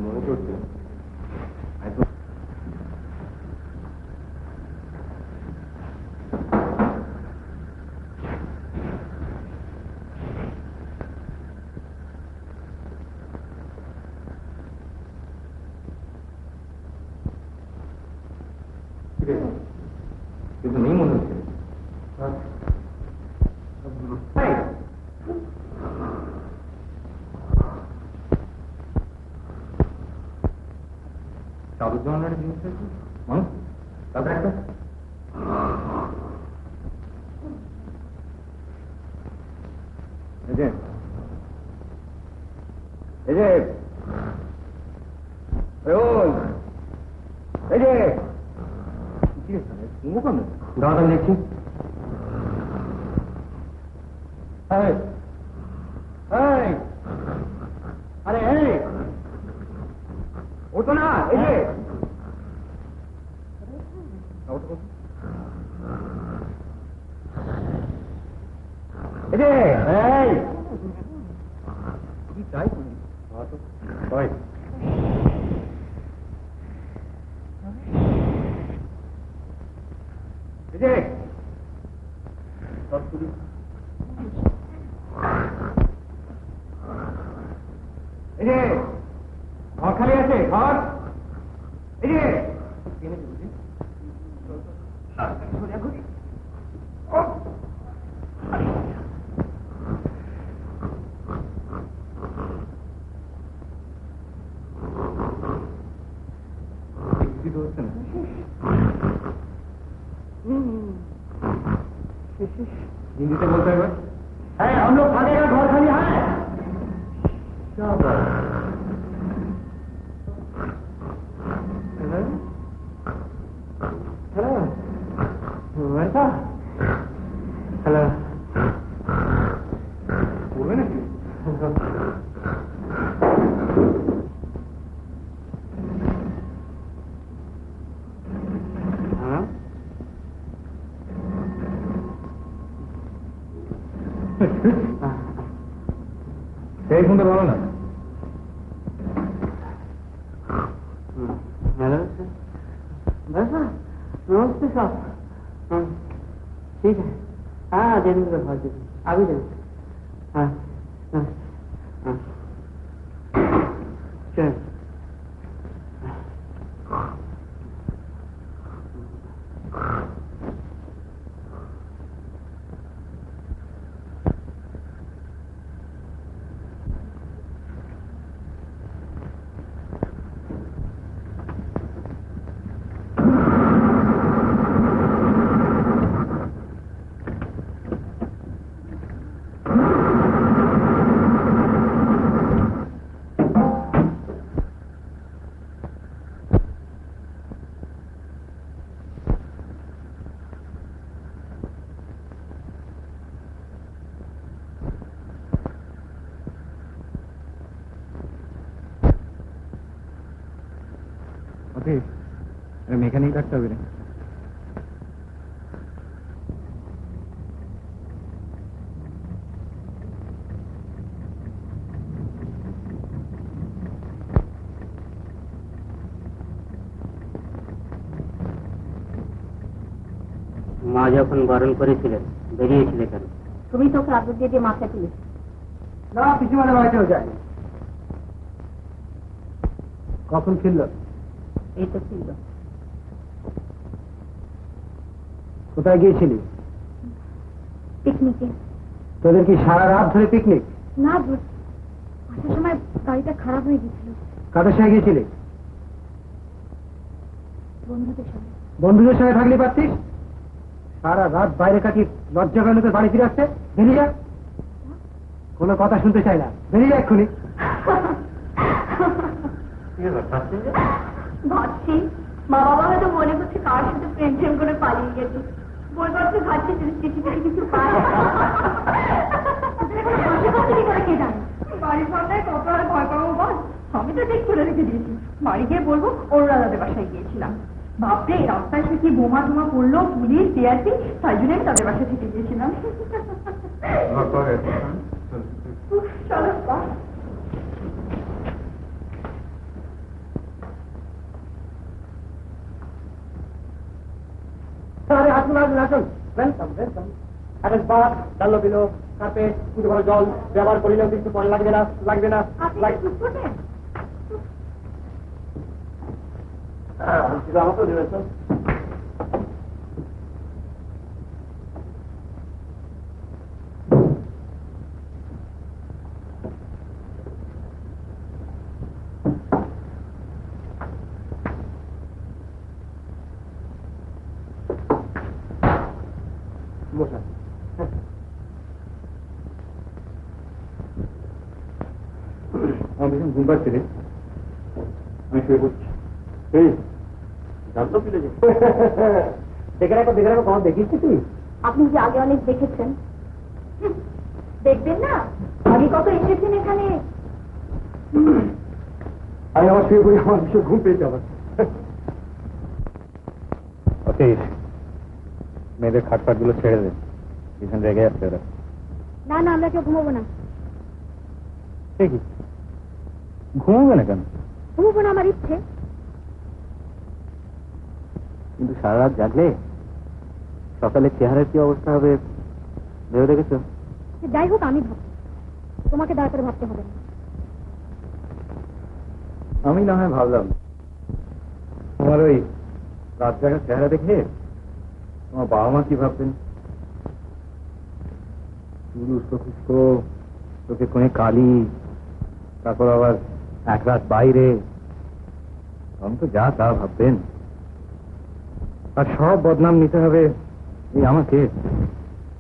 Speaker 2: মনে করছি কিন্তু নেই মনে হচ্ছে। চাদুজ্জামানের জিনিস আছে মানুষ, তারপরে একটা
Speaker 1: দাদা দেখছি। আরে এই যে এই যে এই কি চাই তুমি ওই এই যে এই যে ঘর খালি আছে ঘর এই যে हिंदी से बोलते हुए है हम लोग खाने का घर खाली है क्या बात हेलो वैसा हेलो बोले ना एक सुंदर बोलो ना हेलो बस नमस्ते साहब ठीक है हाँ देंगे अभी देंगे हाँ नमस्ते चल মেকানিক ডাকতে হবে
Speaker 4: মা যখন বারণ করেছিলেন বেরিয়েছিলে কেন?
Speaker 3: তুমি তো ওকে আদর দিয়ে মাথায় তুলে
Speaker 1: না পিসিমানের বাড়িতেও যায়নি কখন ফিরল
Speaker 3: এই তো ছিল
Speaker 1: কোথায় গিয়েছিলি
Speaker 3: পিকনিকে
Speaker 1: তোদের কি সারা রাত ধরে পিকনিক
Speaker 3: না আসার সময় গাড়িটা খারাপ হয়ে গেছিল
Speaker 1: কাদের সঙ্গে গিয়েছিলি বন্ধুদের সঙ্গে থাকলে পারতিস সারা রাত বাইরে কাটিয়ে লজ্জা করে তোর বাড়ি ফিরে আসছে বেরিয়ে যা কোনো কথা শুনতে চাই না বেরিয়ে যা এক্ষুনি
Speaker 3: ভাবছি মা বাবা হয়তো মনে করছে কার সাথে প্রেম প্রেম করে পালিয়ে গেছে বলবার তো ভাবছি চিঠি থেকে কিছু পায় কে জানে বাড়ির সামনে কত আর ভয় পাবো বল আমি তো ঠিক তুলে রেখে দিয়েছি বাড়ি গিয়ে বলবো অনুরাধাদের বাসায় গিয়েছিলাম বাপরে রাস্তায় সে কি বোমা টোমা পড়লো পুলিশ সিআরপি তাই জন্য আমি তাদের বাসায় থেকে গিয়েছিলাম চলো
Speaker 1: আরে আসুন আসুন আসুন ওয়েলকাম ওয়েলকাম আরে বাস ডালো বিলো কার্পেট পুজো করা জল ব্যবহার করিলেও কিন্তু পরে লাগবে না লাগবে না আমাকেও দেবে তো আমার ভীষণ ঘুম পাচ্ছে রে আমি শুয়ে পড়ছি এই জানতো ফিরে যে দেখে রাখো কখন দেখিস তুই
Speaker 3: আপনি যে আগে অনেক দেখেছেন দেখবেন না আগে কত এসেছেন এখানে
Speaker 1: আমি আমার শুয়ে পড়ি, আমার ভীষণ ঘুম পেয়েছে আবার। অতীশ, মেয়েদের খাটপাট গুলো ছেড়ে দে, ভীষণ রেগে যাচ্ছে ওরা।
Speaker 3: না না, আমরা কেউ ঘুমাবো না।
Speaker 1: সে কি, ঘুমাবে না কেন?
Speaker 3: ঘুমাবো না, আমার ইচ্ছে।
Speaker 1: কিন্তু সারা রাত জাগলে সকালে চেহারার কি অবস্থা হবে ভেবে দেখেছো?
Speaker 3: সে যাই হোক, আমি ভাবছি, তোমাকে দয়া করে ভাবতে হবে না।
Speaker 1: আমি না হয় ভাবলাম তোমার ওই রাত জাগার চেহারা দেখে তোমার বাবা মা কি ভাববেন। চুল উস্কো খুস্কো, চোখে কোণে কালি, তারপর আবার এক রাত বাইরে, আমি তো যা তা ভাববেন। আর সব বদনাম নিতে হবে এই আমাকে।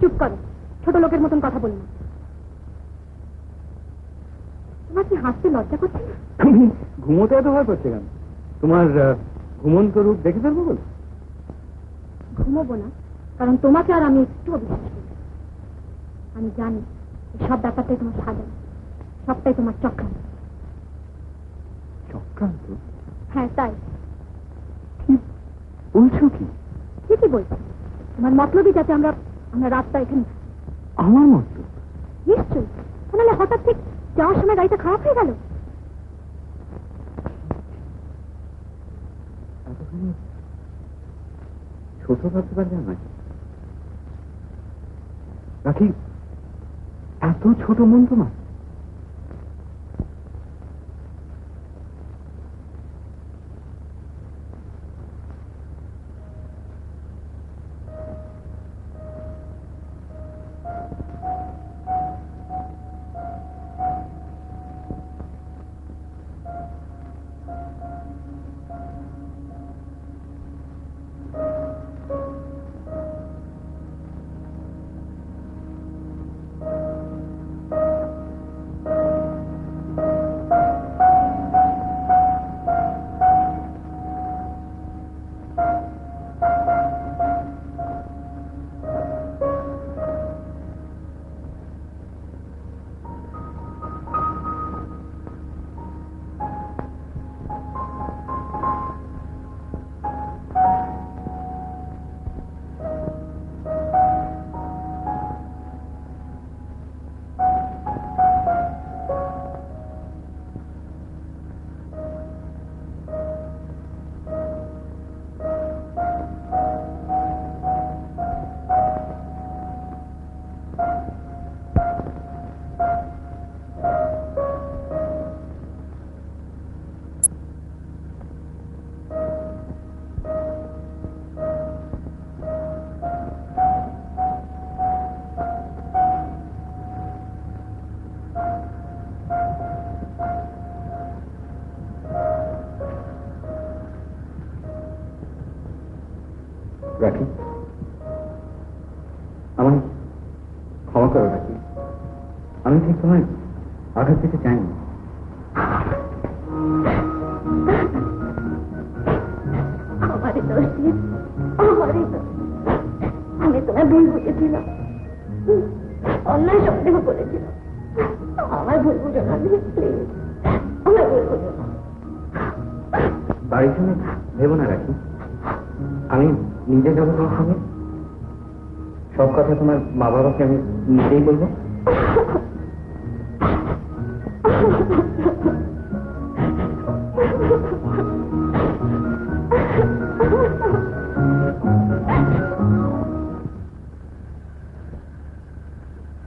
Speaker 3: চুপ করো, ছোট লোকের মতন কথা বলবো। তোমার কি হাসতে লজ্জা করছে না?
Speaker 1: তুমি ঘুমোতে এত ভয় করছে কেন? তোমার ঘুমন্ত রূপ দেখে ফেলবো বলে?
Speaker 3: ঘুমোবো না, কারণ তোমাকে আর আমি একটু বিশ্বাস করি। আমি জানি এই সব ব্যাপারটাই তোমার সাজানো, সবটাই তোমার চক্রান্ত।
Speaker 1: চক্রান্ত?
Speaker 3: হ্যাঁ, তাই।
Speaker 1: বলছো কি?
Speaker 3: ঠিকই বলছি। তোমার মতলবই যাতে আমরা আমরা রাতটা এখানে থাকি।
Speaker 1: আমার মতো?
Speaker 3: নিশ্চয়ই, তাহলে হঠাৎ ঠিক যাওয়ার সময় গাড়িটা খারাপ হয়ে গেল।
Speaker 1: ছোট ভাবতে পারবে আমায়? রাখি, এত ছোট মন তোমার? রাখি, আমায় ক্ষমা করো রাখি, আমি ঠিক তোমায় আঘাত দিতে চাইনি।
Speaker 3: আমারই দোষ দিয়ে, আমারই দোষ। আমি তোমায় ভুল বুঝেছিলাম, অন্যায় সন্দেহ করেছিলাম। আমায় ভুল বুঝো না, প্লিজ, আমায় ভুল বুঝো না।
Speaker 1: বাড়ির জন্য ভেবো না রাখি, আমি নিজে যাবো তোমার সঙ্গে। সব কথা তোমার মা বাবাকে আমি নিজেই বলবো।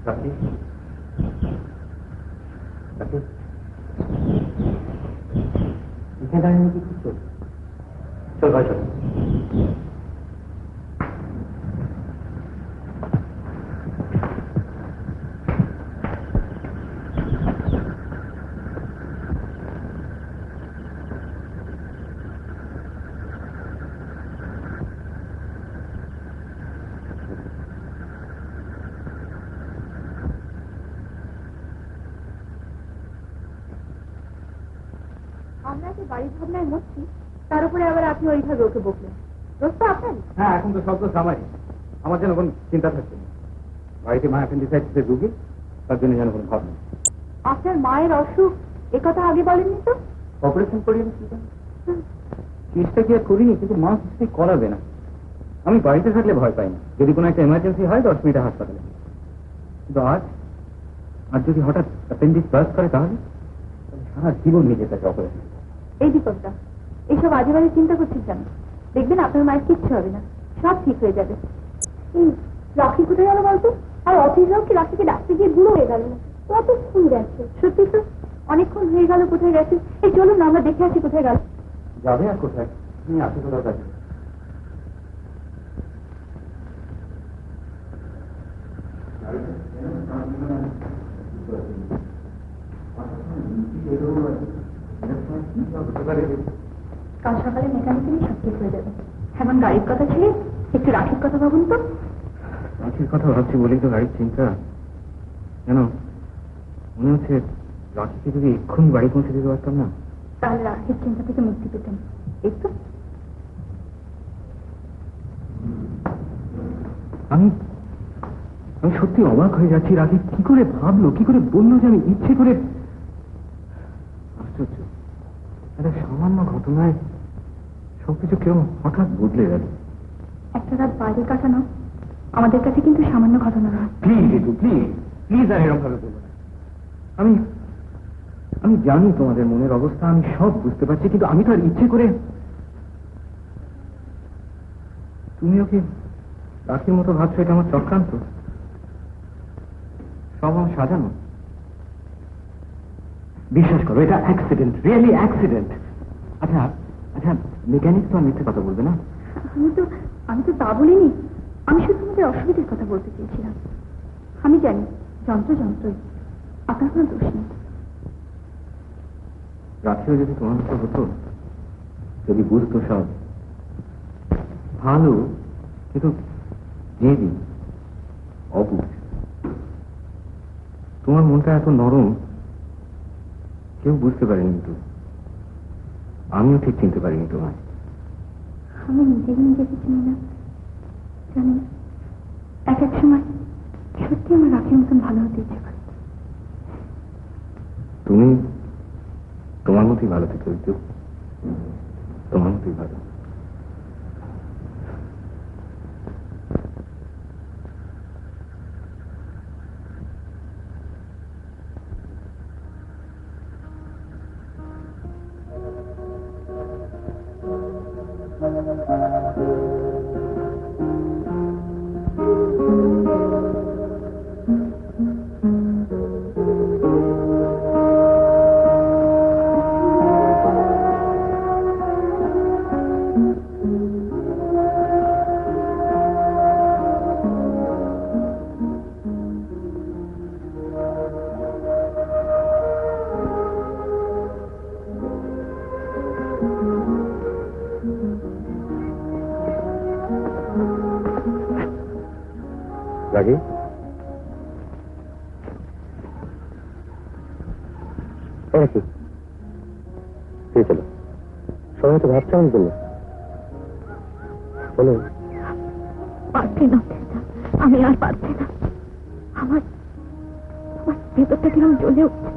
Speaker 1: রাখি, রাখি, এখানে দাঁড়িয়ে কি করছো? চল ভাই, চল।
Speaker 3: আমরা যে বাড়ির ভাবনায় মরছি, তার উপরে আবার আপনি ওইভাবে ওকে বকলেন। দোষ তো আপনার।
Speaker 1: হ্যাঁ, এখন তো সব তো আমারই। আমার যেন কোনো চিন্তা থাকছে না। বাড়িতে মা অ্যাপেন্ডিসাইটিসের রুগী, তার জন্য যেন কোনো ভাবনা।
Speaker 3: আপনার মায়ের অসুখ একথা আগে বলেননি তো?
Speaker 2: অপারেশন করিয়ে চেষ্টা কি আর করিনি, কিন্তু মা কিছুতেই করাবে না। আমি বাড়িতে থাকলে ভয় পাই না, যদি কোনো একটা এমার্জেন্সি হয় 10 মিনিটে হাসপাতালে। কিন্তু আজ যদি হঠাৎ অ্যাপেন্ডিক্স বার্স্ট করে তাহলে সারা জীবন নিজে তাকে অপারেশন।
Speaker 3: এই দীপকদা, এইসব আজে বাজে চিন্তা করছিস কেন? দেখবেন আপনার মায়ের কিচ্ছু হবে না, সব ঠিক হয়ে যাবে। রাখি কোথায় গেল বলতো? আর অফিস যাও কি রাখিকে ডাকতে গিয়ে বুড়ো হয়ে গেল না? কতক্ষণ গেছে? সত্যি তো অনেকক্ষণ হয়ে গেল। কোথায় গেছে? এই চলুন না আমরা দেখে আসি কোথায় গেল।
Speaker 2: যাবে আর কোথায়? তুমি আসো তো কাছে।
Speaker 3: কাল সকালে মেকানিক্যালি সব ঠিক হয়ে যাবে। এখন গাড়ির কথা ছিল, একটু রাখির কথা ভাবুন তো।
Speaker 2: রাখির কথা ভাবছি বলেই তো গাড়ির চিন্তা। কেন মনে হচ্ছে রাখিকে যদি এক্ষুনি বাড়ি পৌঁছে দিতে পারতাম না,
Speaker 3: তাহলে রাখির চিন্তা থেকে মুক্তি পেতেন। এই তো
Speaker 2: আমি সত্যি অবাক হয়ে যাচ্ছি। রাখি কি করে ভাবলো, কি করে বললো যে আমি ইচ্ছে করে। আশ্চর্য, একটা সামান্য ঘটনায় সবকিছু কেউ হঠাৎ বদলে গেল।
Speaker 3: একটা রাত বাইরে কাটানো আমাদের কাছে কিন্তু সামান্য ঘটনা নয়।
Speaker 2: প্লিজ একটু প্লিজ প্লিজ আর এরকম ভাবে বলো না। আমি জানি তোমাদের মনের অবস্থা, আমি সব বুঝতে পারছি, কিন্তু আমি তো আর ইচ্ছে করে। তুমি ওকে রাখির মতো ভাবছো এটা আমার চক্রান্ত, সব আমার সাজানো। বিশ্বাস করো এটা অ্যাক্সিডেন্ট, রিয়েলি অ্যাক্সিডেন্ট। আচ্ছা আচ্ছা, মেকানিক তো আর মিথ্যে কথা বলবে না।
Speaker 3: আমি তো তা বলিনি। আমি শুধু আমাদের অসুবিধার কথা বলতে চেয়েছিলাম। আমি জানি যন্ত্রই, আপনার কোনো দোষ নেই।
Speaker 2: রাখিও যদি তোমার মতো হতো, যদি বুঝতো সব, ভালো, কিন্তু জেদি, অবুঝ। তোমার মনটা এত নরম কেউ বুঝতে পারেনি, কিন্তু আমিও ঠিক চিনতে পারিনি তোমায়।
Speaker 3: আমি নিজেকে চিনি না জানি। এক এক সময় সত্যি আমার রাখির মতন ভালো হতে ইচ্ছে করে।
Speaker 2: তুমি তোমার মতোই ভালো থেকে হইতো, তোমার মতোই ভালো। রাখি, চলো, সবাই তো ভাবছে আমার জন্য। বলো।
Speaker 3: পারছি না, আমি আর পারছি না। আমার ভেতরটা কিরম জ্বলে উঠছে।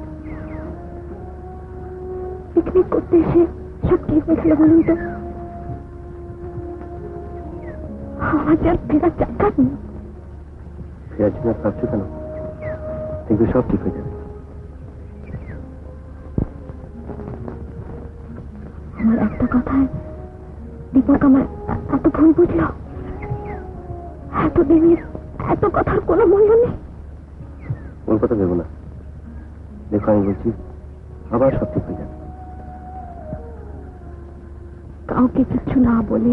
Speaker 3: পিকনিক করতে এসে সব কি হয়েছিল বলুন তো? আমার যে আর ফেরার জায়গা নেই।
Speaker 1: ফেরার জন্য ভাবছো কেন? কিন্তু সব ঠিক হয়ে যাবে।
Speaker 3: আমার একটা কথায় দীপক আমার এত ভুল বুঝল। এতদিনের এত কথার কোনো মূল্য নেই।
Speaker 1: ওর কথা ভেবো না। দেখো আমি বলছি, আবার সব ঠিক হয়ে যাবে।
Speaker 3: কাউকে কিছু না বলে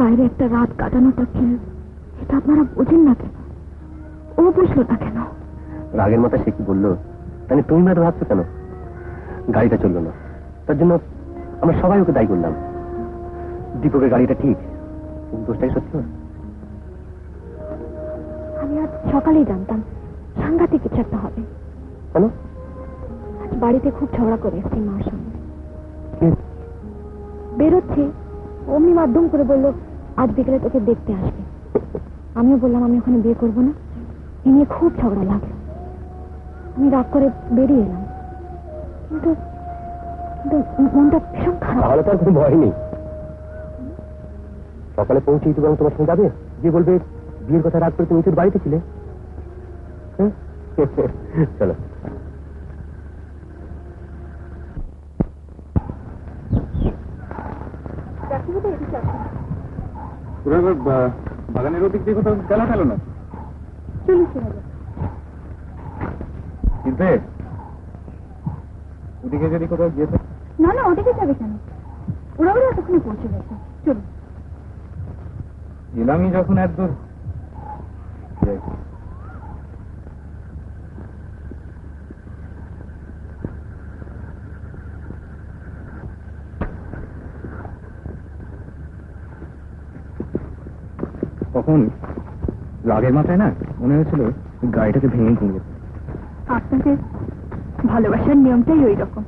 Speaker 3: বাইরে একটা রাত কাটানোটা কি, এটা আপনারা বোঝেন না কেন? ও বুঝলো না কেন?
Speaker 1: রাগের মাথা সে কি বললো? মানে তুমি না ভাবছো কেন? গাড়িটা চললো না, তার জন্য আমরা সবাই ওকে দায়ী করলাম। দীপকের গাড়িটা ঠিক, কিন্তু দোষটাই সত্যি না।
Speaker 3: আমি আজ সকালেই জানতাম সাংঘাতিক কিছু একটা হবে।
Speaker 1: কেন?
Speaker 3: আজ বাড়িতে খুব ঝগড়া করে এসছি মার সঙ্গে। বেরোচ্ছি, অমনি মাধ্যম করে বললো আজ বিকেলে তোকে দেখতে আসবে। আমিও বললাম আমি ওখানে বিয়ে করবো না। এ নিয়ে খুব ঝগড়া লাগলো। আমি রাগ করে বেরিয়ে এলাম, কিন্তু কিন্তু মনটা ভীষণ খারাপ।
Speaker 1: তাহলে তো আর কোনো ভয় নেই। সকালে পৌঁছে ইতু বরং তোমার সঙ্গে যাবে, গিয়ে বলবে বিয়ের কথা রাগ করে তুমি ইতুর বাড়িতে ছিলে। হ্যাঁ চলো।
Speaker 2: বাগানের ওদিক দিয়ে কোথাও গেল গেল না
Speaker 3: চলিস হবে
Speaker 2: কিন্তু ওদিকে যদি কোথাও গিয়েছে।
Speaker 3: না না, ওদিকে যাবে কেন? ওরা ওরা এতক্ষণে পৌঁছে গেছে। চলুন।
Speaker 2: এলামই যখন এত দূর যাই। তখন রাগের মাথায় না মনে হয়েছিল গাড়িটাকে ভেঙে ঘুমিয়ে গেছে।
Speaker 3: আপনাদের ভালোবাসার নিয়মটাই ওই রকম।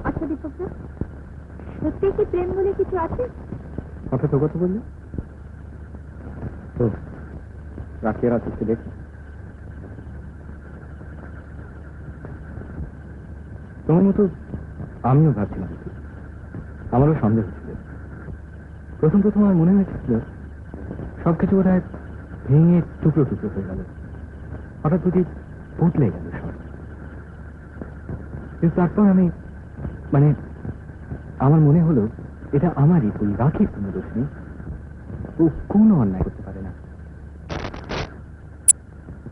Speaker 3: আচ্ছা দীপক, সত্যি কি প্রেম বলে কিছু আছে?
Speaker 2: মাথা তো কথা বললি তো রাখিয়ে রাখতে দেখি তোমার মতো আমিও ভাবছিলাম, আমারও সন্দেহ ছিল। প্রথম প্রথম আমার মনে হয়েছিল সবকিছু ওরা ভেঙে টুকরো টুকরো হয়ে গেল, হঠাৎ বুঝি বদলে গেল সব। কিন্তু তারপর আমি আমার মনে হলো এটা আমারই ভুল, রাখির কোনো দোষ নেই, ও কোনো অন্যায় করতে পারে না।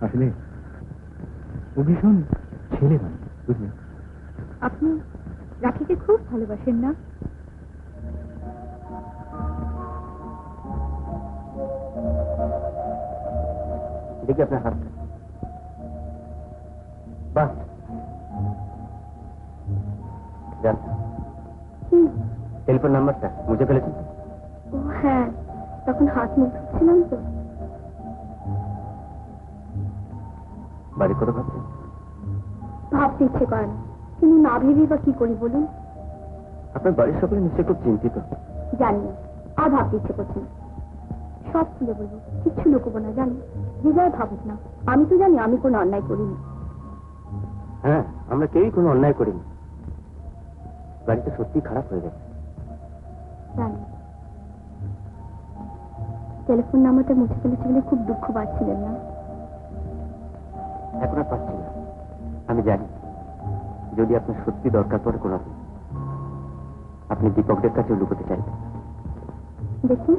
Speaker 2: আসলে ও ভীষণ ছেলে মানুষ, বুঝলেন?
Speaker 3: আপনি রাখিকে খুব ভালোবাসেন না?
Speaker 1: দেখি আপনার হাতটা। বাস জান, টেলিফোন নাম্বারটা মুছে ফেলেছি।
Speaker 3: ও হ্যাঁ, তখন হাত মুখ ধুচ্ছিলাম তো।
Speaker 1: বাড়ির কথা ভাবছেন?
Speaker 3: ভাবতে ইচ্ছে করে না, কিন্তু না ভেবে বা কি করি বলুন?
Speaker 1: আপনার বাড়ির সকলে নিশ্চয়ই খুব চিন্তিত।
Speaker 3: জানি না, আর ভাবতে ইচ্ছে করছে না। সব খুলে বলবো, কিচ্ছু লুকবো না, জানি। যে যাই ভাবুক না, আমি তো জানি আমি কোনো অন্যায় করিনি।
Speaker 1: হ্যাঁ, আমরা কেউই কোনো অন্যায় করিনি। বাড়িতে সত্যি খারাপ হয়ে গেছে।
Speaker 3: জানি। টেলিফোন নাম্বারটা মুছে ফেলেছি বলে খুব দুঃখ পাচ্ছিলেন না?
Speaker 1: এখন আর পাচ্ছি না। আমি জানি যদি আপনার সত্যি দরকার পড়ে কোনো দিন, আপনি দীপকদের কাছে লুকোতে চাইবেন।
Speaker 3: দেখুন,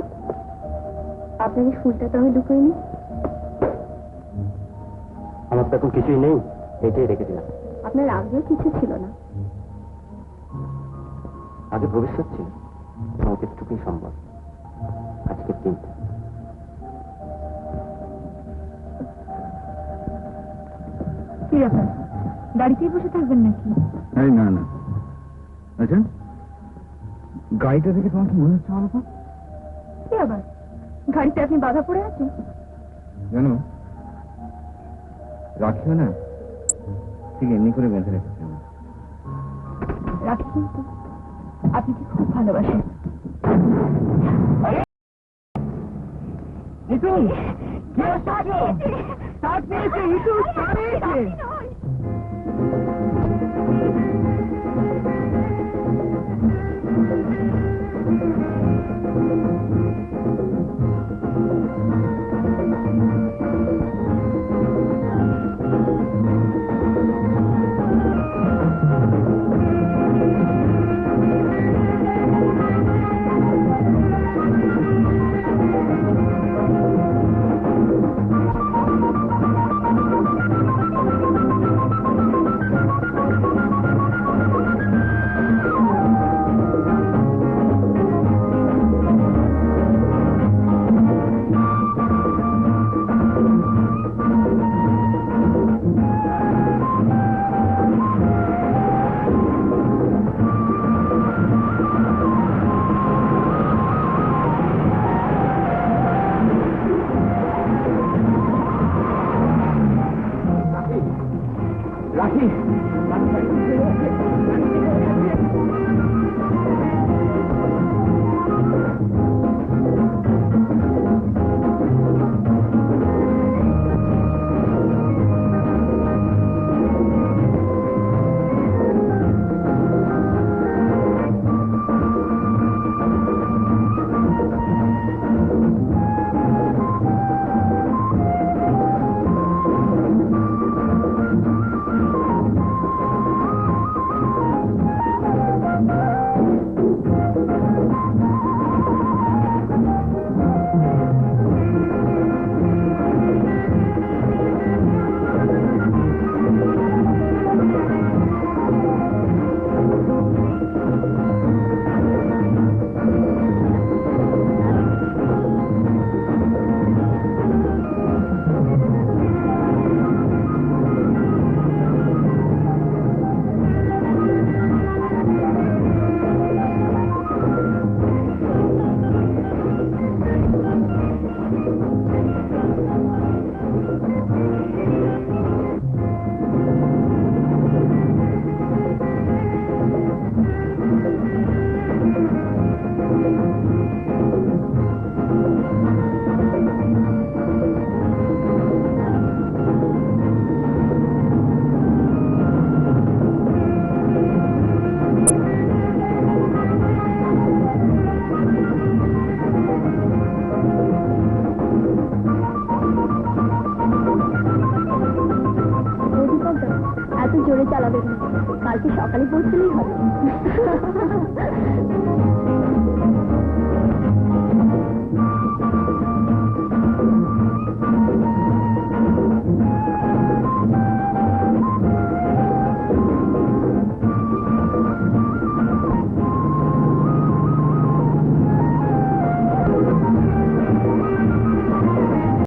Speaker 3: আপনার এই ফুলটা তো আমি লুকোইনি।
Speaker 1: আমার তো এখন কিছুই নেই, এটাই রেখে দিলাম।
Speaker 3: আপনার আগেও কিছু ছিল না।
Speaker 1: আগে ভবিষ্যৎ ছিল, অতীতটুকুই সম্ভব। আজকের দিনটা
Speaker 3: কি ব্যাপার, গাড়িতেই বসে থাকবেন নাকি?
Speaker 2: না না। আচ্ছা, গাড়িটা দেখে তোমার কি মনে হচ্ছে আমার উপর?
Speaker 3: কি আবার, গাড়িতে আপনি বাধা পড়ে আছেন?
Speaker 2: জানো, রাখিও না ঠিক এমনি করে বেঁধে রেখেছে আমার।
Speaker 3: রাখি কিন্তু আপনি কি খুব ভালোবাসেন?
Speaker 1: রাখি
Speaker 3: এত জোরে চালাবেন না, কালকে সকালে পৌঁছলেই হবে।